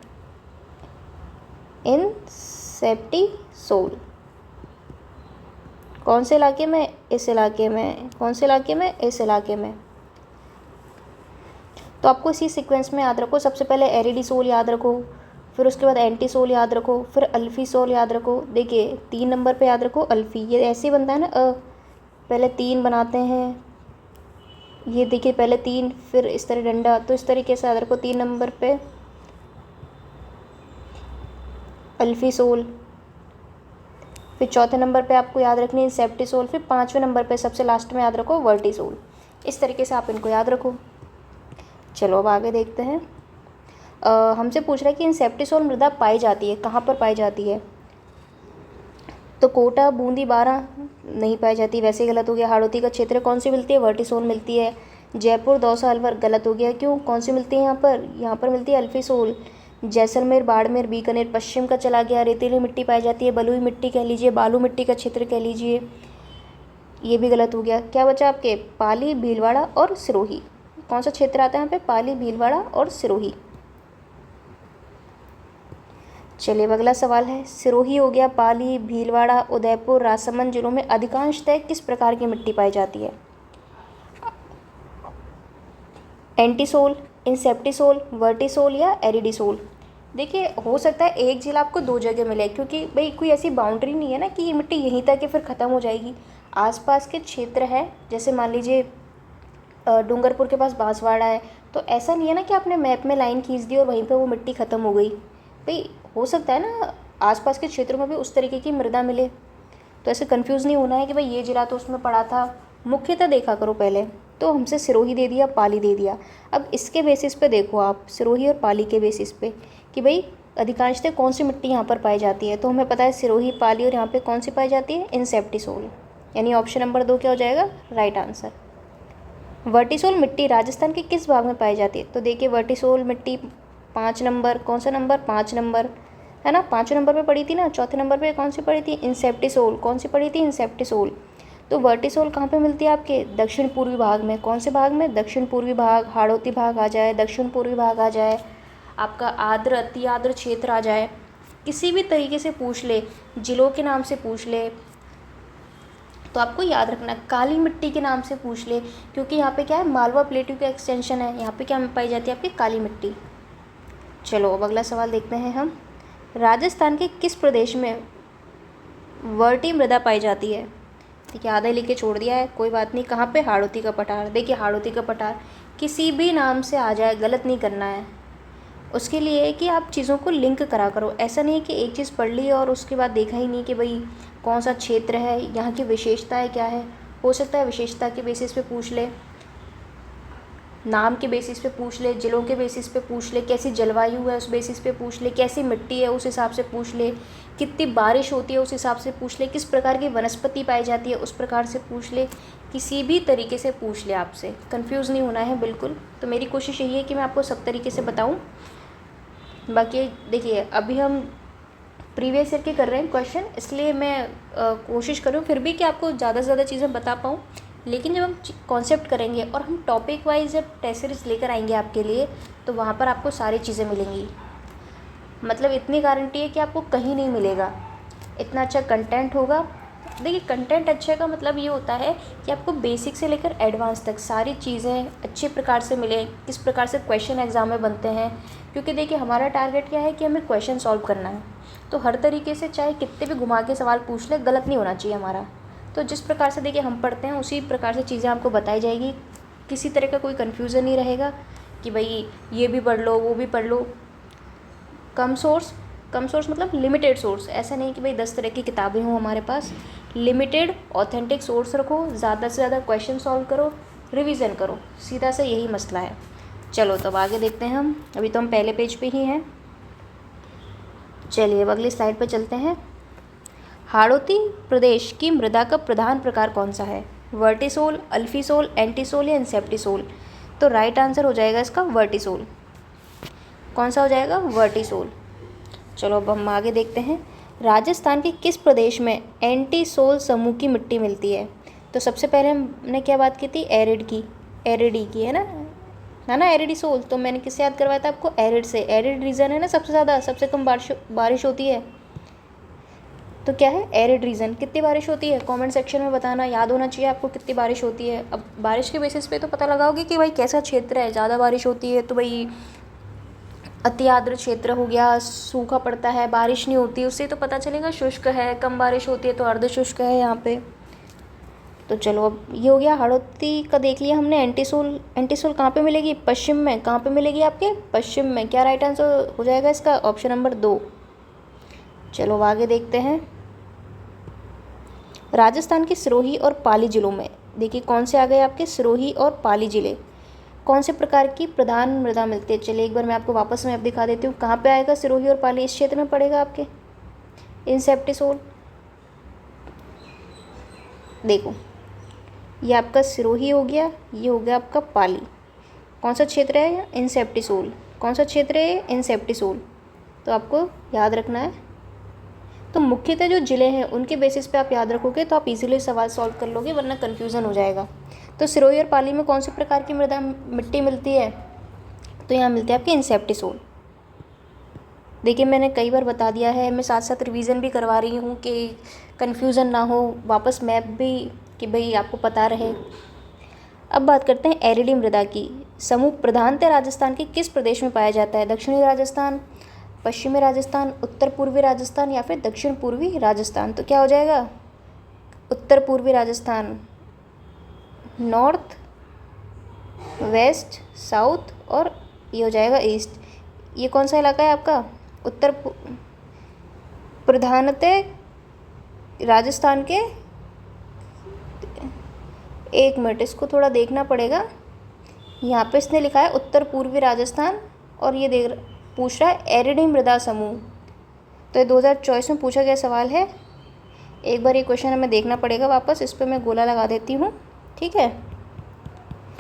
इनसेप्टिसोल कौन से इलाके में? इस इलाके में। कौन से इलाके में? इस इलाके में। तो आपको इसी सीक्वेंस में याद रखो, सबसे पहले एरिडिसोल याद रखो, फिर उसके बाद एंटीसोल याद रखो, फिर अल्फीसोल याद रखो। देखिए 3 नंबर पे याद रखो अल्फी, ये ऐसे ही बनता है ना, पहले 3 बनाते हैं, ये देखिए पहले 3, फिर इस तरह डंडा, तो इस तरीके से याद रखो। 3 नंबर पे अल्फीसोल, फिर चौथे नंबर पे आपको याद रखनी है सेप्टिसोल, फिर 5वें नंबर पे सबसे लास्ट में याद रखो वर्टिसोल। इस तरीके से आप इनको याद रखो। चलो अब आगे देखते हैं। हमसे पूछ रहा है कि इनसेप्टिसोल मृदा पाई जाती है, कहाँ पर पाई जाती है? तो कोटा, बूंदी, 12 नहीं पाई जाती, वैसे ही गलत हो गया। हाड़ौती का क्षेत्र कौन सी मिलती है? वर्टिसोल मिलती है। जयपुर, दौसा, अलवर गलत हो गया, क्यों? कौन सी मिलती है यहाँ पर? यहाँ पर मिलती है अल्फीसोल। जैसलमेर, बाड़मेर, बीकानेर पश्चिम का चला गया। रेतीली मिट्टी पाई जाती है, बलुई मिट्टी कह लीजिए, बालू मिट्टी का क्षेत्र कह लीजिए, ये भी गलत हो गया। क्या बचा आपके? पाली, भीलवाड़ा और सिरोही। कौन सा क्षेत्र आता है यहाँ पे? पाली, भीलवाड़ा और सिरोही। चलिए अब अगला सवाल है। सिरोही हो गया, पाली, भीलवाड़ा, उदयपुर, राजसमंद जिलों में अधिकांशतः किस प्रकार की मिट्टी पाई जाती है? एंटीसोल, इंसेप्टिसोल, वर्टिसोल या एरिडिसोल। देखिए, हो सकता है एक जिला आपको 2 जगह मिले, क्योंकि भाई कोई ऐसी बाउंड्री नहीं है ना कि ये मिट्टी यहीं तक है फिर ख़त्म हो जाएगी। आसपास के क्षेत्र है, जैसे मान लीजिए डूंगरपुर के पास बांसवाड़ा है, तो ऐसा नहीं है ना कि आपने मैप में लाइन खींच दी और वहीं पे वो मिट्टी ख़त्म हो गई। भाई हो सकता है ना आसपास के क्षेत्रों में भी उस तरीके की मृदा मिले, तो ऐसे कंफ्यूज नहीं होना है कि भाई ये जिला तो उसमें पड़ा था। मुख्यतः देखा करो पहले, तो हमसे सिरोही दे दिया, पाली दे दिया। अब इसके बेसिस पे देखो आप, सिरोही और पाली के बेसिस पे, कि भाई अधिकांशतः कौन सी मिट्टी यहाँ पर पाई जाती है। तो हमें पता है सिरोही, पाली, और यहाँ पे कौन सी पाई जाती है? इनसेप्टिसोल, यानी ऑप्शन नंबर 2 क्या हो जाएगा? Right answer. वर्टिसोल मिट्टी राजस्थान के किस भाग में पाई जाती है? तो देखिए, वर्टिसोल मिट्टी 5 नंबर, कौन सा नंबर? 5 नंबर है ना, 5वें नंबर पे पड़ी थी ना। चौथे नंबर पे कौन सी पड़ी थी? इंसेप्टिसोल। कौन सी पड़ी थी? इंसेप्टिसोल। तो वर्टिसोल कहाँ पे मिलती है आपके? दक्षिण पूर्वी भाग में। कौन से भाग में? दक्षिण पूर्वी भाग। हाड़ौती भाग आ जाए, दक्षिण पूर्वी भाग आ जाए, आपका आर्द्र, अति आर्द्र क्षेत्र आ जाए, किसी भी तरीके से पूछ ले, जिलों के नाम से पूछ ले, तो आपको याद रखना काली मिट्टी के नाम से पूछ ले, क्योंकि यहाँ पे क्या है? मालवा प्लेट्यू का एक्सटेंशन है, यहाँ पे क्या पाई जाती है? आपकी काली मिट्टी। चलो अब अगला सवाल देखते हैं हम। राजस्थान के किस प्रदेश में वर्टी मृदा पाई जाती है? देखिए, आधा लिख के छोड़ दिया है, कोई बात नहीं। कहाँ पे? हाड़ौती का पठार। देखिए, हाड़ौती का पठार किसी भी नाम से आ जाए, गलत नहीं करना है। उसके लिए है कि आप चीज़ों को लिंक करा करो। ऐसा नहीं है कि एक चीज़ पढ़ ली और उसके बाद देखा ही नहीं कि भाई कौन सा क्षेत्र है, यहाँ की विशेषताएं क्या है। हो सकता है विशेषता के बेसिस पे पूछ ले, नाम के बेसिस पे पूछ ले, जिलों के बेसिस पे पूछ ले, कैसी जलवायु है उस बेसिस पे पूछ ले, कैसी मिट्टी है उस हिसाब से पूछ ले, कितनी बारिश होती है उस हिसाब से पूछ ले, किस प्रकार की वनस्पति पाई जाती है उस प्रकार से पूछ ले, किसी भी तरीके से पूछ ले आपसे, कंफ्यूज नहीं होना है बिल्कुल। तो मेरी कोशिश यही है कि मैं आपको सब तरीके से बताऊँ। बाकी देखिए, अभी हम प्रीवियस ईयर के कर रहे हैं क्वेश्चन, इसलिए मैं कोशिश करूँ फिर भी कि आपको ज़्यादा से ज़्यादा चीज़ें बता पाऊँ। लेकिन जब हम कॉन्सेप्ट करेंगे और हम टॉपिक वाइज जब टेस्ट सीरीज लेकर आएंगे आपके लिए, तो वहाँ पर आपको सारी चीज़ें मिलेंगी। मतलब इतनी गारंटी है कि आपको कहीं नहीं मिलेगा। इतना अच्छा कंटेंट होगा। देखिए, कंटेंट अच्छे का मतलब ये होता है कि आपको बेसिक से लेकर एडवांस तक सारी चीज़ें अच्छे प्रकार से मिले, किस प्रकार से क्वेश्चन एग्ज़ाम में बनते हैं। क्योंकि देखिए, हमारा टारगेट क्या है कि हमें क्वेश्चन सॉल्व करना है। तो हर तरीके से चाहे कितने भी घुमा के सवाल पूछ ले, गलत नहीं होना चाहिए हमारा। तो जिस प्रकार से देखिए हम पढ़ते हैं, उसी प्रकार से चीज़ें आपको बताई जाएगी। किसी तरह का कोई कन्फ्यूज़न नहीं रहेगा कि भाई ये भी पढ़ लो, वो भी पढ़ लो। कम सोर्स मतलब लिमिटेड सोर्स। ऐसा नहीं कि भाई 10 तरह की किताबें हों हमारे पास। लिमिटेड ऑथेंटिक सोर्स रखो, ज़्यादा से ज़्यादा क्वेश्चन सॉल्व करो, रिवीजन करो, सीधा सा यही मसला है। चलो तब आगे देखते हैं हम। अभी तो हम पहले पेज पे ही हैं। चलिए अब अगली स्लाइड पे चलते हैं। हाड़ौती प्रदेश की मृदा का प्रधान प्रकार कौन सा है? वर्टिसोल, अल्फीसोल, एंटीसोल या इंसेप्टिसोल? तो राइट आंसर हो जाएगा इसका वर्टिसोल। कौन सा हो जाएगा? वर्टिसोल। चलो अब हम आगे देखते हैं। राजस्थान के किस प्रदेश में एंटीसोल समूह की मिट्टी मिलती है? तो सबसे पहले हमने क्या बात की थी? एरिड की, एरिडी की, है ना एरिडिसोल। तो मैंने किससे याद करवाया था आपको? एरिड से। एरिड रीजन है ना सबसे ज़्यादा, सबसे कम बारिश होती है। तो क्या है? Arid region. कितनी बारिश होती है? कमेंट सेक्शन में बताना। याद होना चाहिए आपको कितनी बारिश होती है। अब बारिश के बेसिस पे तो पता लगाओगे कि भाई कैसा क्षेत्र है। ज़्यादा बारिश होती है तो भाई अति आर्द्र क्षेत्र हो गया, सूखा पड़ता है, बारिश नहीं होती, उससे तो पता चलेगा शुष्क है। कम बारिश होती है तो अर्ध शुष्क है यहाँ पे। तो चलो अब ये हो गया हाड़ौती का देख लिया हमने। एंटीसोल कहाँ पे मिलेगी? पश्चिम में। कहाँ पे मिलेगी? आपके पश्चिम में। क्या राइट आंसर हो जाएगा इसका? Option number 2। चलो अब आगे देखते हैं। राजस्थान के सिरोही और पाली जिलों में देखिए कौन से आ गए आपके? सिरोही और पाली जिले। कौन से प्रकार की प्रधान मृदा मिलती है? चलिए एक बार मैं आपको वापस मैप दिखा देती हूँ। कहाँ पे आएगा सिरोही और पाली? इस क्षेत्र में पड़ेगा आपके इंसेप्टिसोल। देखो, ये आपका सिरोही हो गया, ये हो गया आपका पाली। कौन सा क्षेत्र है? इंसेप्टिसोल। कौन सा क्षेत्र है? इंसेप्टिसोल। तो आपको याद रखना है। तो मुख्यतः जो ज़िले हैं उनके बेसिस पे आप याद रखोगे तो आप इजीली सवाल सॉल्व कर लोगे, वरना कन्फ्यूज़न हो जाएगा। तो सिरोही और पाली में कौन सी प्रकार की मृदा मिट्टी मिलती है? तो यहाँ मिलती है आपकी इंसेप्टिसोल। देखिए मैंने कई बार बता दिया है, मैं साथ साथ रिवीजन भी करवा रही हूँ कि कन्फ्यूज़न ना हो, वापस मैप भी कि भाई आपको पता रहे। अब बात करते हैं एरिडी मृदा की। समूह प्रधानतः राजस्थान के किस प्रदेश में पाया जाता है? दक्षिणी राजस्थान, पश्चिमी राजस्थान, उत्तर पूर्वी राजस्थान या फिर दक्षिण पूर्वी राजस्थान? तो क्या हो जाएगा? उत्तर पूर्वी राजस्थान। नॉर्थ, वेस्ट, साउथ और ये हो जाएगा ईस्ट। ये कौन सा इलाका है आपका? प्रधानतः राजस्थान के, एक मिनट इसको थोड़ा देखना पड़ेगा। यहाँ पे इसने लिखा है उत्तर पूर्वी राजस्थान और ये पूछ रहा है एरिडी मृदा समूह। तो ये 2024 में पूछा गया सवाल है। एक बार ये क्वेश्चन हमें देखना पड़ेगा वापस। इस पर मैं गोला लगा देती हूँ, ठीक है?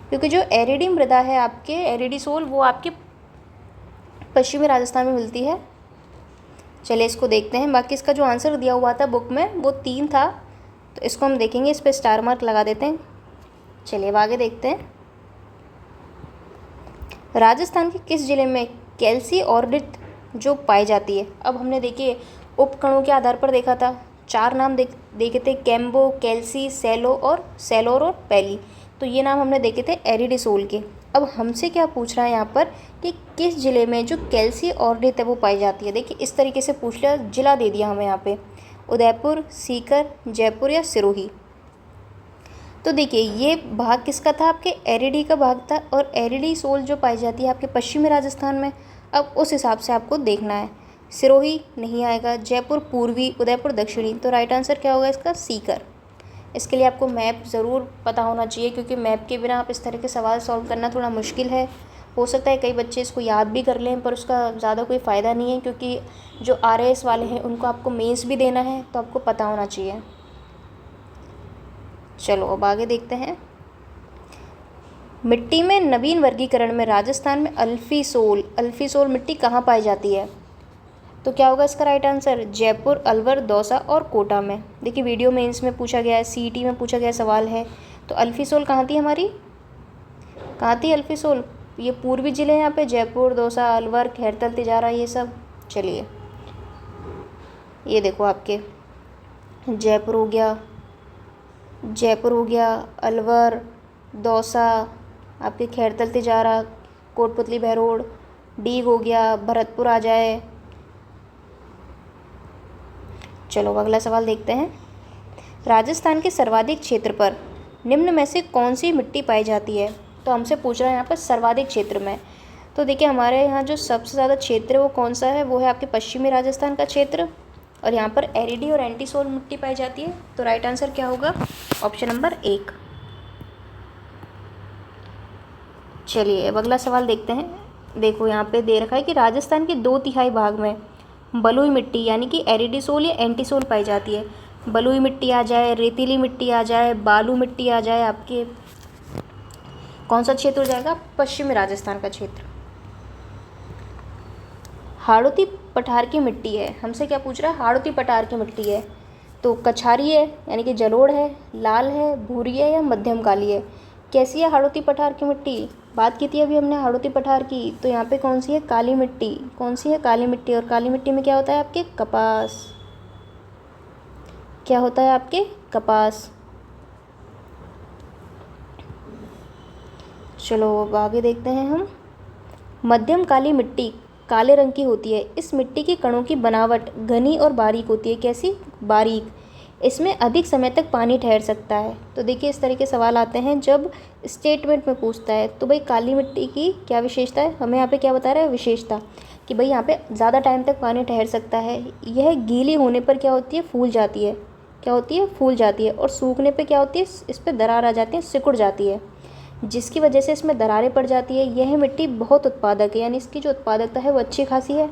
क्योंकि जो एरिडी मृदा है आपके, एरिडिसोल, वो आपके पश्चिमी राजस्थान में मिलती है। चलिए इसको देखते हैं। बाकी इसका जो आंसर दिया हुआ था बुक में वो 3 था, तो इसको हम देखेंगे। इस पर स्टार मार्क लगा देते हैं। चलिए अब आगे देखते हैं। राजस्थान के किस जिले में कैल्सी ऑर्डिट जो पाई जाती है? अब हमने देखिए उपकणों के आधार पर देखा था। 4 नाम देखे थे, कैम्बो, कैल्सी, सेलोर और पैली। तो ये नाम हमने देखे थे एरिडिसोल के। अब हमसे क्या पूछ रहा है यहाँ पर कि किस ज़िले में जो कैल्सी ऑर्डिट है वो पाई जाती है। देखिए इस तरीके से पूछ लिया, ज़िला दे दिया हमें यहाँ पे, उदयपुर, सीकर, जयपुर या सिरोही। तो देखिए ये भाग किसका था? आपके एरिडी का भाग था। और एरिडिसोल जो पाई जाती है आपके पश्चिमी राजस्थान में। अब उस हिसाब से आपको देखना है। सिरोही नहीं आएगा, जयपुर पूर्वी, उदयपुर दक्षिणी। तो राइट आंसर क्या होगा इसका? सीकर। इसके लिए आपको मैप ज़रूर पता होना चाहिए, क्योंकि मैप के बिना आप इस तरह के सवाल सॉल्व करना थोड़ा मुश्किल है। हो सकता है कई बच्चे इसको याद भी कर लें, पर उसका ज़्यादा कोई फ़ायदा नहीं है, क्योंकि जो RAS वाले हैं उनको आपको मेंस भी देना है, तो आपको पता होना चाहिए। चलो अब आगे देखते हैं। मिट्टी में नवीन वर्गीकरण में राजस्थान में अल्फीसोल मिट्टी कहाँ पाई जाती है? तो क्या होगा इसका राइट आंसर? जयपुर, अलवर, दौसा और कोटा में। देखिए वीडियो मेंस में पूछा गया है, सीईटी में पूछा गया सवाल है। तो अल्फीसोल कहाँ थी हमारी? कहाँ थी अल्फीसोल? ये पूर्वी जिले हैं यहाँ पे, जयपुर, दौसा, अलवर, खैरतल, तिजारा, ये सब। चलिए ये देखो आपके जयपुर हो गया, अलवर, दौसा, आपके खैरतल, तिजारा, कोटपुतली, बहरोड, डीग हो गया, भरतपुर आ जाए। चलो अगला सवाल देखते हैं। राजस्थान के सर्वाधिक क्षेत्र पर निम्न में से कौन सी मिट्टी पाई जाती है? तो हमसे पूछ रहा है यहाँ पर सर्वाधिक क्षेत्र में। तो देखिए हमारे यहाँ जो सबसे ज़्यादा क्षेत्र है वो कौन सा है? वो है आपके पश्चिमी राजस्थान का क्षेत्र, और यहाँ पर एरिडी और एंटीसोल मिट्टी पाई जाती है। तो राइट आंसर क्या होगा? Option number 1। चलिए अब अगला सवाल देखते हैं। देखो यहाँ पे दे रखा है कि राजस्थान के 2/3 भाग में बलुई मिट्टी यानी कि एरिडीसोल या एंटीसोल पाई जाती है। बलुई मिट्टी आ जाए, रेतीली मिट्टी आ जाए, बालू मिट्टी आ जाए, आपके कौन सा क्षेत्र हो जाएगा? पश्चिमी राजस्थान का क्षेत्र। हाड़ौती पठार की मिट्टी है, हमसे क्या पूछ रहा है? हाड़ौती पठार की मिट्टी है तो कछारी है यानी कि जलोढ़ है, लाल है, भूरी है या मध्यम काली है? कैसी है हाड़ौती पठार की मिट्टी? बात की थी अभी हमने हाड़ौती पठार की, तो यहाँ पे कौन सी है? काली मिट्टी। कौन सी है? काली मिट्टी। और काली मिट्टी में क्या होता है आपके? कपास। क्या होता है आपके? कपास। चलो अब आगे देखते हैं हम। मध्यम काली मिट्टी काले रंग की होती है। इस मिट्टी के कणों की बनावट घनी और बारीक होती है। कैसी? बारीक। इसमें अधिक समय तक पानी ठहर सकता है। तो देखिए इस तरह के सवाल आते हैं जब स्टेटमेंट में पूछता है। तो भाई काली मिट्टी की क्या विशेषता है? हमें यहाँ पे क्या बता रहा है? विशेषता कि भाई यहाँ पे ज़्यादा टाइम तक पानी ठहर सकता है। यह गीली होने पर क्या होती है? फूल जाती है। क्या होती है? फूल जाती है। और सूखने पर क्या होती है? इस पर दरार आ जाती है, सिकुड़ जाती है, जिसकी वजह से इसमें दरारें पड़ जाती है। यह मिट्टी बहुत उत्पादक है, यानी इसकी जो उत्पादकता है वो अच्छी खासी है।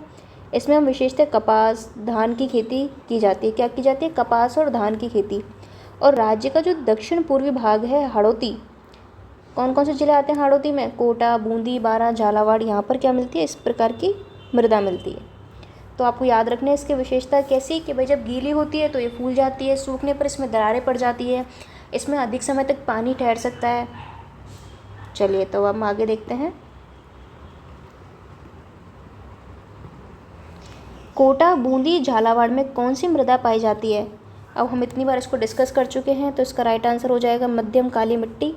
इसमें हम विशेषतः कपास, धान की खेती की जाती है। क्या की जाती है? कपास और धान की खेती। और राज्य का जो दक्षिण पूर्वी भाग है हाड़ौती, कौन कौन से जिले आते हैं हाड़ौती में? कोटा, बूंदी, बारां, झालावाड़। यहाँ पर क्या मिलती है? इस प्रकार की मृदा मिलती है। तो आपको याद रखना है इसकी विशेषता कैसी कि भाई जब गीली होती है तो ये फूल जाती है, सूखने पर इसमें दरारें पड़ जाती है, इसमें अधिक समय तक पानी ठहर सकता है। चलिए तो हम आगे देखते हैं। कोटा, बूंदी, झालावाड़ में कौन सी मृदा पाई जाती है? अब हम इतनी बार इसको डिस्कस कर चुके हैं तो इसका राइट आंसर हो जाएगा मध्यम काली मिट्टी।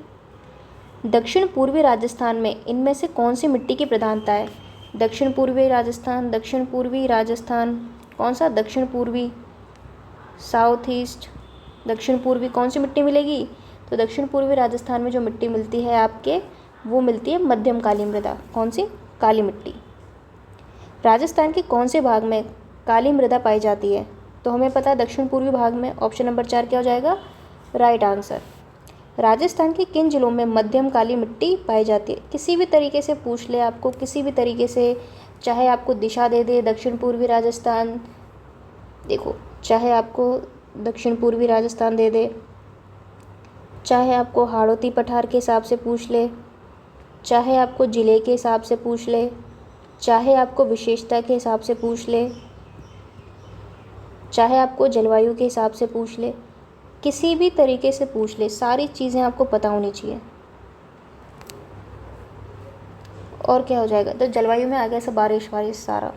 दक्षिण पूर्वी राजस्थान में इनमें से कौन सी मिट्टी की प्रधानता है? दक्षिण पूर्वी राजस्थान, कौन सा? दक्षिण पूर्वी, साउथ ईस्ट, दक्षिण पूर्वी कौन सी मिट्टी मिलेगी? तो दक्षिण पूर्वी राजस्थान में जो मिट्टी मिलती है आपके, वो मिलती है मध्यम काली मृदा। कौन सी? काली मिट्टी। राजस्थान के कौन से भाग में काली मृदा पाई जाती है? तो हमें पता है दक्षिण पूर्वी भाग में। ऑप्शन नंबर 4 क्या हो जाएगा? Right answer. राजस्थान के किन जिलों में मध्यम काली मिट्टी पाई जाती है? किसी भी तरीके से पूछ ले आपको, किसी भी तरीके से, चाहे आपको दिशा दे दे दक्षिण पूर्वी राजस्थान, देखो चाहे आपको दक्षिण पूर्वी राजस्थान दे दे, चाहे आपको हाड़ौती पठार के हिसाब से पूछ ले, चाहे आपको ज़िले के हिसाब से पूछ ले, चाहे आपको विशेषता के हिसाब से पूछ ले, चाहे आपको जलवायु के हिसाब से पूछ ले, किसी भी तरीके से पूछ ले, सारी चीज़ें आपको पता होनी चाहिए। और क्या हो जाएगा? तो जलवायु में आ गया सब बारिश सारा।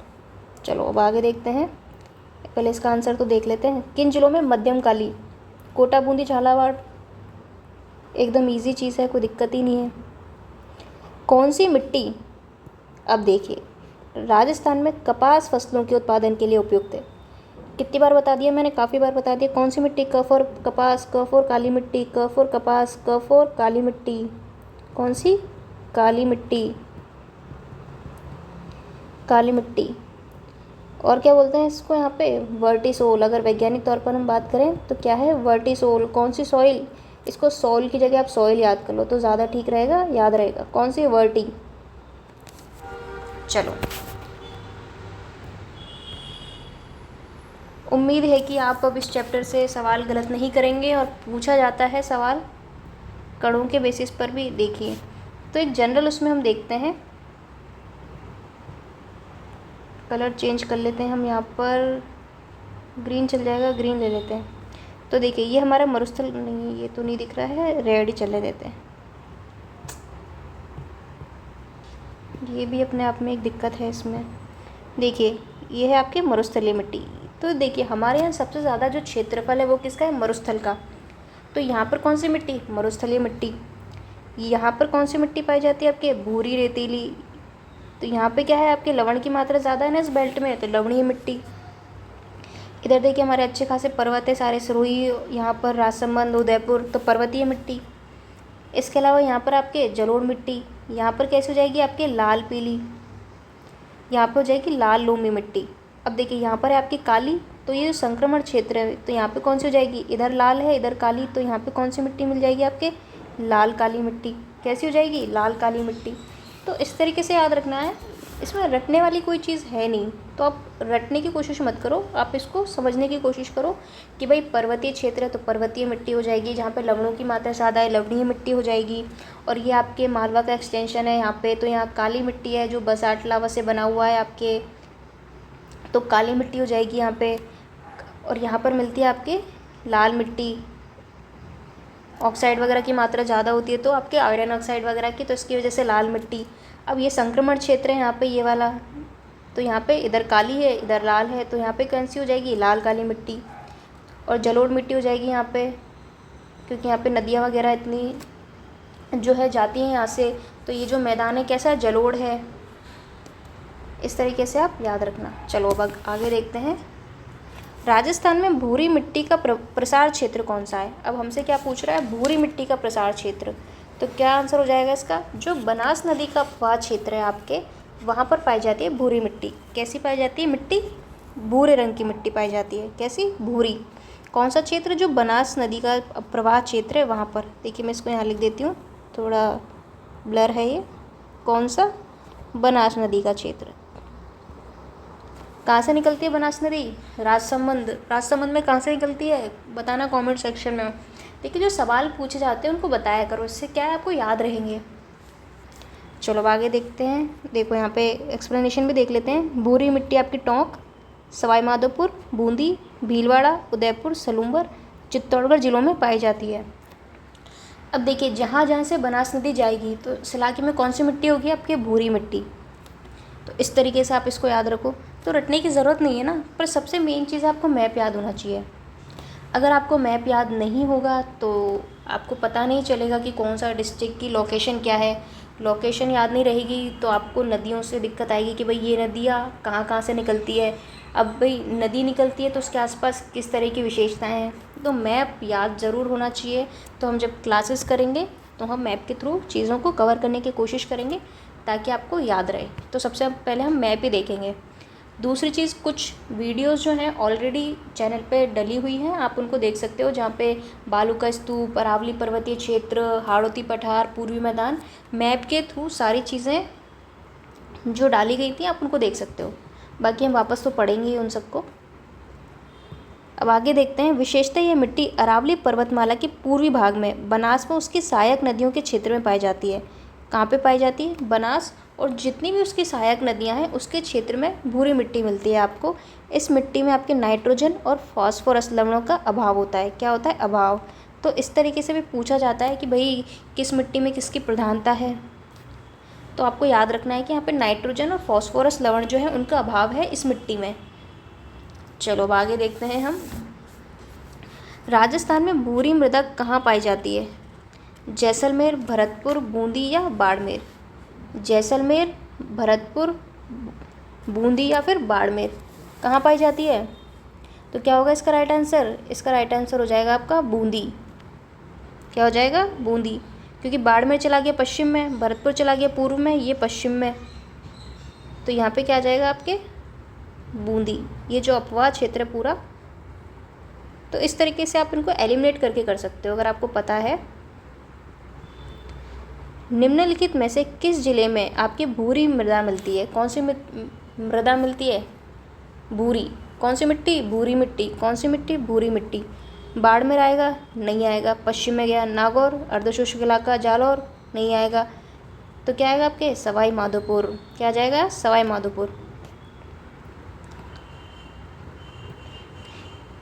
चलो अब आगे देखते हैं। पहले इसका आंसर तो देख लेते हैं। किन जिलों में मध्यम काली? कोटा, बूंदी, झालावाड़, एकदम इजी चीज़ है, कोई दिक्कत ही नहीं है। कौन सी मिट्टी, अब देखिए, राजस्थान में कपास फसलों के उत्पादन के लिए उपयुक्त है? कितनी बार बता दिया मैंने? काफ़ी बार बता दिया। कौन सी मिट्टी? कफ और कपास, कफ और काली मिट्टी, कफ और कपास, कफ और काली मिट्टी। कौन सी? काली मिट्टी, काली मिट्टी। और क्या बोलते हैं इसको यहाँ पे? वर्टिसोल। अगर वैज्ञानिक तौर पर हम बात करें तो क्या है? वर्टिसोल। कौन सी सॉइल? इसको सॉइल की जगह आप सॉइल याद कर लो तो ज़्यादा ठीक रहेगा, याद रहेगा। कौन सी? वर्टी। चलो, उम्मीद है कि आप अब इस चैप्टर से सवाल गलत नहीं करेंगे और पूछा जाता है सवाल कणों के बेसिस पर भी देखिए। तो एक जनरल उसमें हम देखते हैं, कलर चेंज कर लेते हैं हम, यहाँ पर ग्रीन चल जाएगा, ग्रीन ले लेते हैं। तो देखिए ये हमारा मरुस्थल नहीं, ये तो नहीं दिख रहा है, रेड ही चलने देते हैं। ये भी अपने आप में एक दिक्कत है इसमें। देखिए ये है आपके मरुस्थलीय मिट्टी। तो देखिए हमारे यहाँ सबसे ज़्यादा जो क्षेत्रफल है वो किसका है, मरुस्थल का। तो यहाँ पर कौन सी मिट्टी, मरुस्थलीय मिट्टी। यहाँ पर कौन सी मिट्टी पाई जाती है आपके, भूरी रेतीली। तो यहाँ पे क्या है आपके, लवण की मात्रा ज़्यादा है ना इस बेल्ट में, तो लवणीय मिट्टी। इधर देखिए हमारे अच्छे खासे पर्वत है सारे, सिरोही यहाँ पर, राजसमंद, उदयपुर, तो पर्वतीय मिट्टी। इसके अलावा यहाँ पर आपके जलोढ़ मिट्टी, यहाँ पर कैसे हो जाएगी आपके, लाल पीली। यहाँ पर हो जाएगी लाल लोमी मिट्टी। अब देखिए यहाँ पर है आपकी काली, तो ये जो संक्रमण क्षेत्र है तो यहाँ पे कौन सी हो जाएगी, इधर लाल है इधर काली, तो यहाँ पे कौन सी मिट्टी मिल जाएगी आपके, लाल काली मिट्टी। कैसी हो जाएगी, लाल काली मिट्टी। तो इस तरीके से याद रखना है, इसमें रटने वाली कोई चीज़ है नहीं, तो आप रटने की कोशिश मत करो, आप इसको समझने की कोशिश करो कि भाई पर्वतीय क्षेत्र है तो पर्वतीय मिट्टी हो जाएगी, जहाँ पे लवणों की मात्रा ज़्यादा है लवणीय मिट्टी हो जाएगी। और ये आपके मालवा का एक्सटेंशन है यहाँ पे, तो यहाँ काली मिट्टी है जो बसाल्ट लावा से बना हुआ है आपके, तो काली मिट्टी हो जाएगी यहाँ पे। और यहाँ पर मिलती है आपके लाल मिट्टी, ऑक्साइड वगैरह की मात्रा ज़्यादा होती है तो आपके आयरन ऑक्साइड वगैरह की, तो इसकी वजह से लाल मिट्टी। अब ये संक्रमण क्षेत्र है यहाँ पे ये वाला, तो यहाँ पे इधर काली है इधर लाल है, तो यहाँ पे कौन सी हो जाएगी, लाल काली मिट्टी। और जलोढ़ मिट्टी हो जाएगी यहाँ पे, क्योंकि यहाँ पे नदियाँ वगैरह इतनी जो है जाती हैं यहाँ से, तो ये जो मैदान है कैसा है, जलोढ़ है। इस तरीके से आप याद रखना। चलो अब आगे देखते हैं, राजस्थान में भूरी मिट्टी का प्रसार क्षेत्र कौन सा है। अब हमसे क्या पूछ रहा है, भूरी मिट्टी का प्रसार क्षेत्र, तो क्या आंसर हो जाएगा इसका, जो बनास नदी का अपवाह क्षेत्र है आपके, वहाँ पर पाई जाती है भूरी मिट्टी। कैसी पाई जाती है मिट्टी, भूरे रंग की मिट्टी पाई जाती है, कैसी, भूरी। कौन सा क्षेत्र, जो बनास नदी का प्रवाह क्षेत्र है वहाँ पर। देखिए मैं इसको यहाँ लिख देती हूँ, थोड़ा ब्लर है ये, कौन सा, बनास नदी का क्षेत्र। कहाँ से निकलती है बनास नदी, राजसमंद। राजसमंद में कहाँ से निकलती है बताना कमेंट सेक्शन में। देखिए जो सवाल पूछे जाते हैं उनको बताया करो, इससे क्या है आपको याद रहेंगे। चलो अब आगे देखते हैं, देखो यहाँ पे एक्सप्लेनेशन भी देख लेते हैं। भूरी मिट्टी आपकी टोंक, सवाई माधोपुर, बूंदी, भीलवाड़ा, उदयपुर, सलूंबर, चित्तौड़गढ़ जिलों में पाई जाती है। अब देखिए जहाँ जहाँ से बनास नदी जाएगी तो इस इलाके में कौन सी मिट्टी होगी आपकी, भूरी मिट्टी। तो इस तरीके से आप इसको याद रखो। तो रटने की ज़रूरत नहीं है ना, पर सबसे मेन चीज़ आपको मैप याद होना चाहिए। अगर आपको मैप याद नहीं होगा तो आपको पता नहीं चलेगा कि कौन सा डिस्ट्रिक्ट की लोकेशन क्या है। लोकेशन याद नहीं रहेगी तो आपको नदियों से दिक्कत आएगी कि भाई ये नदियाँ कहाँ कहाँ से निकलती है। अब भाई नदी निकलती है तो उसके आसपास किस तरह की विशेषताएं हैं, तो मैप याद ज़रूर होना चाहिए। तो हम जब क्लासेस करेंगे तो हम मैप के थ्रू चीज़ों को कवर करने की कोशिश करेंगे ताकि आपको याद रहे। तो सबसे पहले हम मैप ही देखेंगे। दूसरी चीज़, कुछ वीडियोस जो हैं ऑलरेडी चैनल पे डली हुई हैं, आप उनको देख सकते हो, जहाँ पे बालू का स्तूप, अरावली पर्वतीय क्षेत्र, हाड़ौती पठार, पूर्वी मैदान, मैप के थ्रू सारी चीज़ें जो डाली गई थी आप उनको देख सकते हो। बाकी हम वापस तो पढ़ेंगे ही उन सबको। अब आगे देखते हैं, विशेषतः ये मिट्टी अरावली पर्वतमाला के पूर्वी भाग में बनास में उसकी सहायक नदियों के क्षेत्र में पाई जाती है। कहाँ पे पाई जाती है, बनास, और जितनी भी उसकी सहायक नदियाँ हैं उसके क्षेत्र में भूरी मिट्टी मिलती है आपको। इस मिट्टी में आपके नाइट्रोजन और फॉस्फोरस लवणों का अभाव होता है। क्या होता है, अभाव। तो इस तरीके से भी पूछा जाता है कि भाई किस मिट्टी में किसकी प्रधानता है, तो आपको याद रखना है कि यहाँ पे नाइट्रोजन और फॉस्फोरस लवण जो है उनका अभाव है इस मिट्टी में। चलो अब आगे देखते हैं हम, राजस्थान में भूरी मृदा कहाँ पाई जाती है, जैसलमेर, भरतपुर, बूंदी या बाड़मेर। जैसलमेर, भरतपुर, बूंदी या फिर बाड़मेर कहाँ पाई जाती है, तो क्या होगा इसका राइट आंसर, इसका राइट आंसर हो जाएगा आपका बूंदी। क्या हो जाएगा, बूंदी, क्योंकि बाड़मेर चला गया पश्चिम में, भरतपुर चला गया पूर्व में, ये पश्चिम में, तो यहाँ पे क्या आ जाएगा आपके बूंदी। ये जो अपवाह क्षेत्र है पूरा, तो इस तरीके से आप इनको एलिमिनेट करके कर सकते हो अगर आपको पता है। निम्नलिखित में से किस जिले में आपकी भूरी मृदा मिलती है, कौन सी मृदा मिलती है, भूरी। कौन सी मिट्टी, भूरी मिट्टी। कौन सी मिट्टी, भूरी मिट्टी। बाड़मेर आएगा, नहीं आएगा। पश्चिम में गया नागौर, अर्धशुष्क इलाका जालौर, नहीं आएगा। तो क्या आएगा आपके सवाई माधोपुर। क्या आ जाएगा सवाई माधोपुर।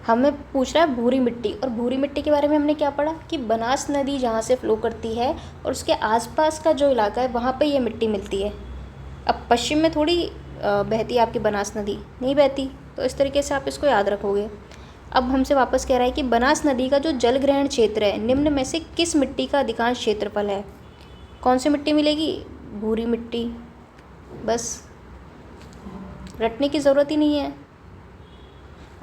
हमें पूछ रहा है भूरी मिट्टी, और भूरी मिट्टी के बारे में हमने क्या पढ़ा कि बनास नदी जहाँ से फ्लो करती है और उसके आसपास का जो इलाका है वहाँ पे ये मिट्टी मिलती है। अब पश्चिम में थोड़ी बहती है आपकी बनास नदी, नहीं बहती, तो इस तरीके से आप इसको याद रखोगे। अब हमसे वापस कह रहा है कि बनास नदी का जो जल ग्रहण क्षेत्र है निम्न में से किस मिट्टी का अधिकांश क्षेत्रफल है। कौन सी मिट्टी मिलेगी, भूरी मिट्टी। बस रटने की ज़रूरत ही नहीं है,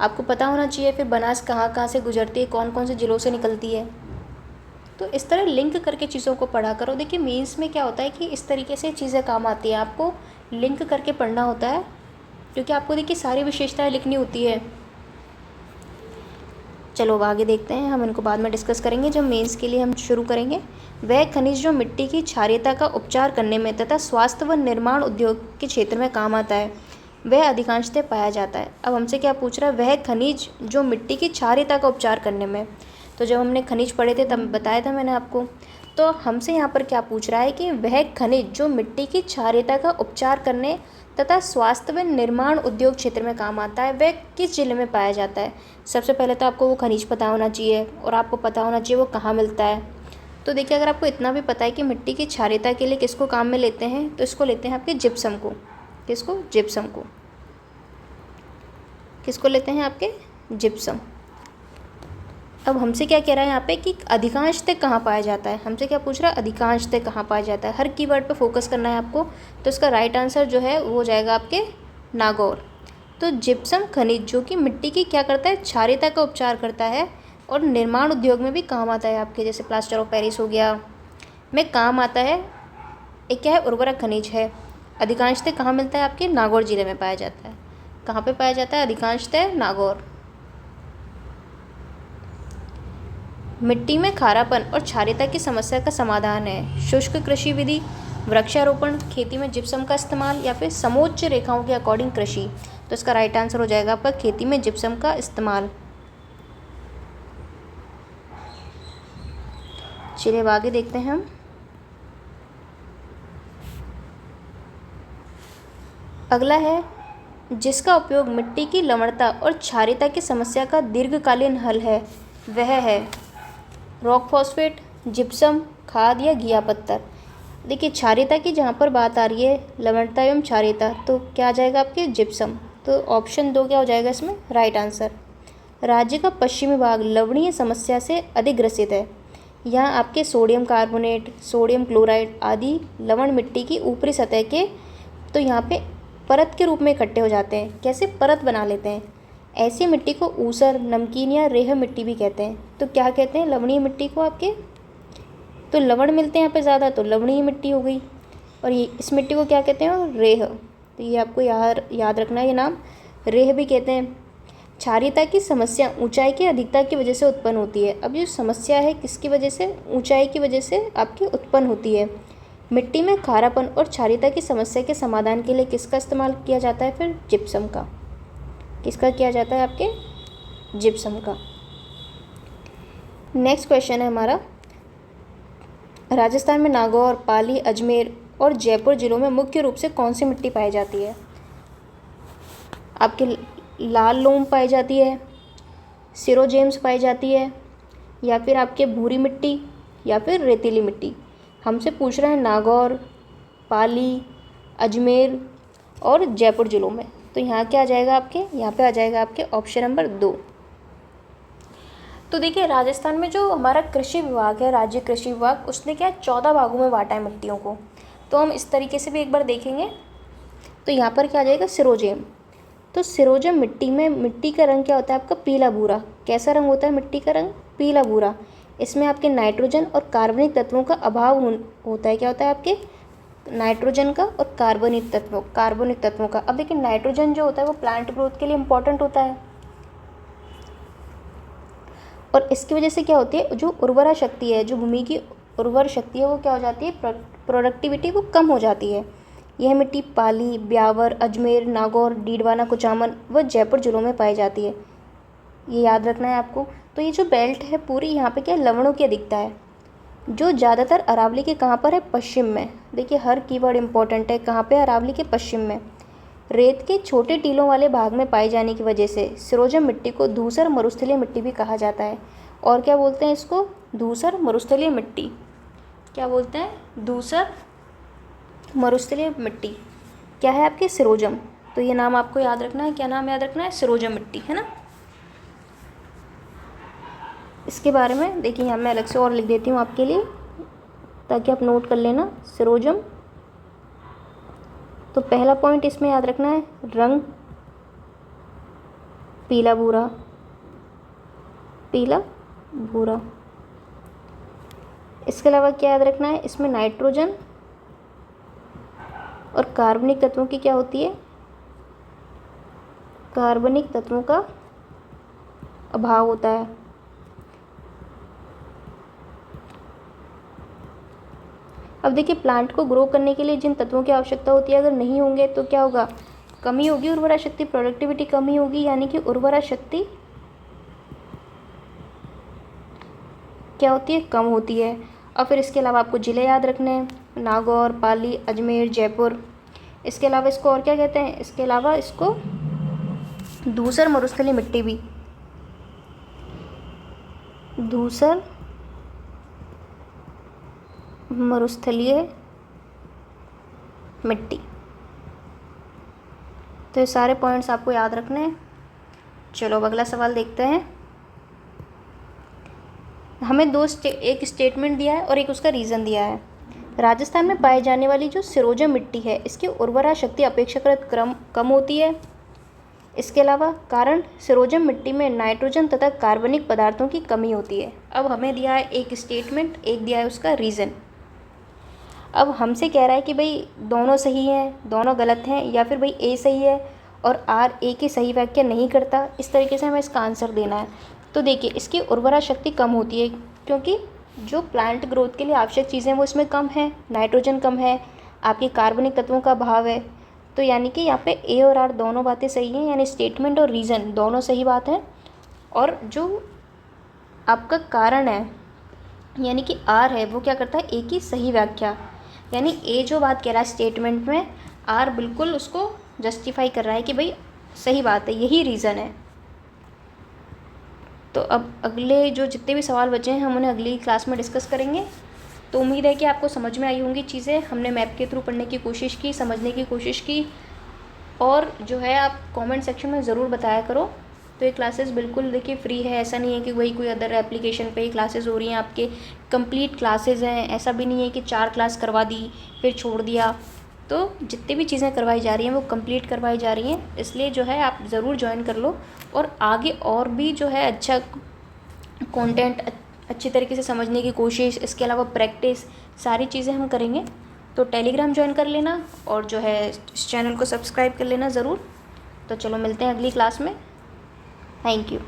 आपको पता होना चाहिए फिर बनास कहाँ कहाँ से गुजरती है, कौन कौन से ज़िलों से निकलती है। तो इस तरह लिंक करके चीज़ों को पढ़ा करो। देखिए मेंस में क्या होता है कि इस तरीके से चीज़ें काम आती हैं, आपको लिंक करके पढ़ना होता है, क्योंकि आपको देखिए सारी विशेषताएं लिखनी होती है। चलो अब आगे देखते हैं, हम इनको बाद में डिस्कस करेंगे जब मेंस के लिए हम शुरू करेंगे। वह खनिज जो मिट्टी की क्षारीयता का उपचार करने में तथा स्वास्थ्य व निर्माण उद्योग के क्षेत्र में काम आता है वह अधिकांशतः पाया जाता है। अब हमसे क्या पूछ रहा है, वह खनिज जो मिट्टी की क्षारीयता का उपचार करने में। तो जब हमने खनिज पढ़े थे तब बताया था मैंने आपको। तो हमसे यहाँ पर क्या पूछ रहा है कि वह खनिज जो मिट्टी की क्षारीयता का उपचार करने तथा स्वास्थ्य व निर्माण उद्योग क्षेत्र में काम आता है वह किस जिले में पाया जाता है। सबसे पहले तो आपको वो खनिज पता होना चाहिए और आपको पता होना चाहिए वो कहाँ मिलता है। तो देखिए अगर आपको इतना भी पता है कि मिट्टी की क्षारीयता के लिए किसको काम में लेते हैं, तो इसको लेते हैं आपके जिप्सम को। किसको, जिप्सम को। किसको लेते हैं, आपके जिप्सम। अब हमसे क्या कह रहा है यहाँ पे कि अधिकांशतः कहाँ पाया जाता है। हमसे क्या पूछ रहा है, अधिकांशतः कहाँ पाया जाता है। हर कीवर्ड पे फोकस करना है आपको। तो इसका राइट आंसर जो है वो हो जाएगा आपके नागौर। तो जिप्सम खनिज जो कि मिट्टी की क्या करता है, क्षारीयता का उपचार करता है और निर्माण उद्योग में भी काम आता है आपके, जैसे प्लास्टर ऑफ पेरिस हो गया में काम आता है। एक क्या है, उर्वरक खनिज है। अधिकांशतः कहाँ मिलता है, आपके नागौर जिले में पाया जाता है। कहाँ पे पाया जाता है, अधिकांशतः नागौर। मिट्टी में खारापन और क्षारीयता की समस्या का समाधान है शुष्क कृषि विधि, वृक्षारोपण, खेती में जिप्सम का इस्तेमाल, या फिर समोच्च रेखाओं के अकॉर्डिंग कृषि। तो इसका राइट आंसर हो जाएगा आपका खेती में जिप्सम का इस्तेमाल। चलिए अब आगे देखते हैं हम। अगला है, जिसका उपयोग मिट्टी की लवणता और क्षारीयता की समस्या का दीर्घकालीन हल है वह है रॉक फॉस्फेट, जिप्सम, खाद या घिया पत्थर। देखिए क्षारीयता की जहाँ पर बात आ रही है, लवणता एवं क्षारीयता, तो क्या आ जाएगा आपके जिप्सम। तो ऑप्शन 2 क्या हो जाएगा इसमें राइट आंसर। राज्य का पश्चिमी भाग लवणीय समस्या से अधिक ग्रसित है। यहाँ आपके सोडियम कार्बोनेट, सोडियम क्लोराइड आदि लवण मिट्टी की ऊपरी सतह के तो यहाँ पे परत के रूप में इकट्ठे हो जाते हैं। कैसे, परत बना लेते हैं। ऐसी मिट्टी को ऊसर, नमकीन या रेह मिट्टी भी कहते हैं। तो क्या कहते हैं लवणीय मिट्टी को आपके, तो लवण मिलते हैं यहाँ पे ज़्यादा, तो लवणीय मिट्टी हो गई। और ये इस मिट्टी को क्या कहते हैं, रेह। तो ये आपको याद रखना है, ये नाम रेह भी कहते हैं। क्षारीयता की समस्या ऊंचाई की अधिकता की वजह से उत्पन्न होती है। अब ये समस्या है किसकी वजह से, ऊंचाई की वजह से आपकी उत्पन्न होती है। मिट्टी में खारापन और क्षारीयता की समस्या के समाधान के लिए किसका इस्तेमाल किया जाता है, फिर जिप्सम का। किसका किया जाता है, आपके जिप्सम का। नेक्स्ट क्वेश्चन है हमारा, राजस्थान में नागौर, पाली, अजमेर और जयपुर जिलों में मुख्य रूप से कौन सी मिट्टी पाई जाती है। आपके लाल लोम पाई जाती है, सिरोजेम्स पाई जाती है, या फिर आपके भूरी मिट्टी, या फिर रेतीली मिट्टी। हमसे पूछ रहे हैं नागौर, पाली, अजमेर और जयपुर जिलों में। तो यहाँ क्या आ जाएगा आपके, यहाँ पे आ जाएगा आपके ऑप्शन नंबर 2। तो देखिए राजस्थान में जो हमारा कृषि विभाग है, राज्य कृषि विभाग, उसने क्या 14 भागों में बांटा है मिट्टियों को। तो हम इस तरीके से भी एक बार देखेंगे। तो यहाँ पर क्या आ जाएगा, सिरोजेम। तो सिरोजेम मिट्टी में, मिट्टी का रंग क्या होता है आपका, पीला भूरा। कैसा रंग होता है मिट्टी का रंग, पीला भूरा। इसमें आपके नाइट्रोजन और कार्बनिक तत्वों का अभाव होता है। क्या होता है आपके, नाइट्रोजन का और कार्बनिक तत्वों का। अब देखिए नाइट्रोजन जो होता है वो प्लांट ग्रोथ के लिए इम्पॉर्टेंट होता है, और इसकी वजह से क्या होती है, जो उर्वरा शक्ति है, जो भूमि की उर्वर शक्ति है वो क्या हो जाती है, प्रोडक्टिविटी वो कम हो जाती है। यह मिट्टी पाली, ब्यावर, अजमेर, नागौर, डीडवाना, कुचामन व जयपुर जिलों में पाई जाती है। ये याद रखना है आपको। तो ये जो बेल्ट है पूरी यहाँ पे क्या लवणों की अधिकता है, जो ज़्यादातर अरावली के कहाँ पर है, पश्चिम में। देखिए हर कीवर्ड इंपॉर्टेंट है, कहाँ पे, अरावली के पश्चिम में। रेत के छोटे टीलों वाले भाग में पाए जाने की वजह से सिरोजम मिट्टी को धूसर मरुस्थलीय मिट्टी भी कहा जाता है। और क्या बोलते हैं इसको, धूसर मरुस्थलीय मिट्टी। क्या बोलते हैं, धूसर मरुस्थलीय मिट्टी क्या है आपके, सिरोजम। तो ये नाम आपको याद रखना है, क्या नाम याद रखना है, सिरोजम मिट्टी, है ना। इसके बारे में देखिए यहाँ मैं अलग से और लिख देती हूँ आपके लिए ताकि आप नोट कर लेना। सिरोजम, तो पहला पॉइंट इसमें याद रखना है, रंग पीला भूरा, पीला भूरा। इसके अलावा क्या याद रखना है, इसमें नाइट्रोजन और कार्बनिक तत्वों की क्या होती है, कार्बनिक तत्वों का अभाव होता है। अब देखिए प्लांट को ग्रो करने के लिए जिन तत्वों की आवश्यकता होती है अगर नहीं होंगे तो क्या होगा, कमी होगी, उर्वरा शक्ति, प्रोडक्टिविटी कमी होगी, यानी कि उर्वरा शक्ति क्या होती है, कम होती है। और फिर इसके अलावा आपको जिले याद रखने हैं, नागौर, पाली, अजमेर, जयपुर। इसके अलावा इसको और क्या कहते हैं, इसके अलावा इसको धूसर मरुस्थलीय मिट्टी भी, धूसर मरुस्थलीय मिट्टी। तो ये सारे पॉइंट्स आपको याद रखने हैं। चलो अब अगला सवाल देखते हैं। हमें एक स्टेटमेंट दिया है और एक उसका रीज़न दिया है। राजस्थान में पाए जाने वाली जो सिरोजम मिट्टी है इसकी उर्वरा शक्ति अपेक्षाकृत कम होती है। इसके अलावा कारण, सिरोजम मिट्टी में नाइट्रोजन तथा कार्बनिक पदार्थों की कमी होती है। अब हमें दिया है एक स्टेटमेंट, एक दिया है उसका रीज़न। अब हमसे कह रहा है कि भाई दोनों सही हैं, दोनों गलत हैं, या फिर भाई ए सही है और आर ए की सही व्याख्या नहीं करता। इस तरीके से हमें इसका आंसर देना है। तो देखिए इसकी उर्वरा शक्ति कम होती है क्योंकि जो प्लांट ग्रोथ के लिए आवश्यक चीज़ें वो इसमें कम है, नाइट्रोजन कम है, आपके कार्बनिक तत्वों का अभाव है। तो यानी कि यहाँ पे ए और आर दोनों बातें सही हैं, यानी स्टेटमेंट और रीज़न दोनों सही बात है। और जो आपका कारण है यानी कि आर है वो क्या करता है, ए की सही व्याख्या, यानी ए जो बात कह रहा है स्टेटमेंट में, आर बिल्कुल उसको जस्टिफाई कर रहा है कि भाई सही बात है, यही रीज़न है। तो अब अगले जो जितने भी सवाल बचे हैं हम उन्हें अगली क्लास में डिस्कस करेंगे। तो उम्मीद है कि आपको समझ में आई होंगी चीज़ें। हमने मैप के थ्रू पढ़ने की कोशिश की, समझने की कोशिश की, और जो है आप कमेंट सेक्शन में ज़रूर बताया करो। तो ये क्लासेस बिल्कुल देखिए फ्री है, ऐसा नहीं है कि वही कोई अदर एप्लीकेशन पे ही क्लासेस हो रही हैं। आपके कंप्लीट क्लासेस हैं, ऐसा भी नहीं है कि 4 क्लास करवा दी फिर छोड़ दिया। तो जितनी भी चीज़ें करवाई जा रही हैं वो कंप्लीट करवाई जा रही हैं, इसलिए जो है आप ज़रूर ज्वाइन कर लो। और आगे और भी जो है अच्छा कंटेंट अच्छी तरीके से समझने की कोशिश, इसके अलावा प्रैक्टिस, सारी चीज़ें हम करेंगे। तो टेलीग्राम ज्वाइन कर लेना और जो है इस चैनल को सब्सक्राइब कर लेना ज़रूर। तो चलो मिलते हैं अगली क्लास में। Thank you.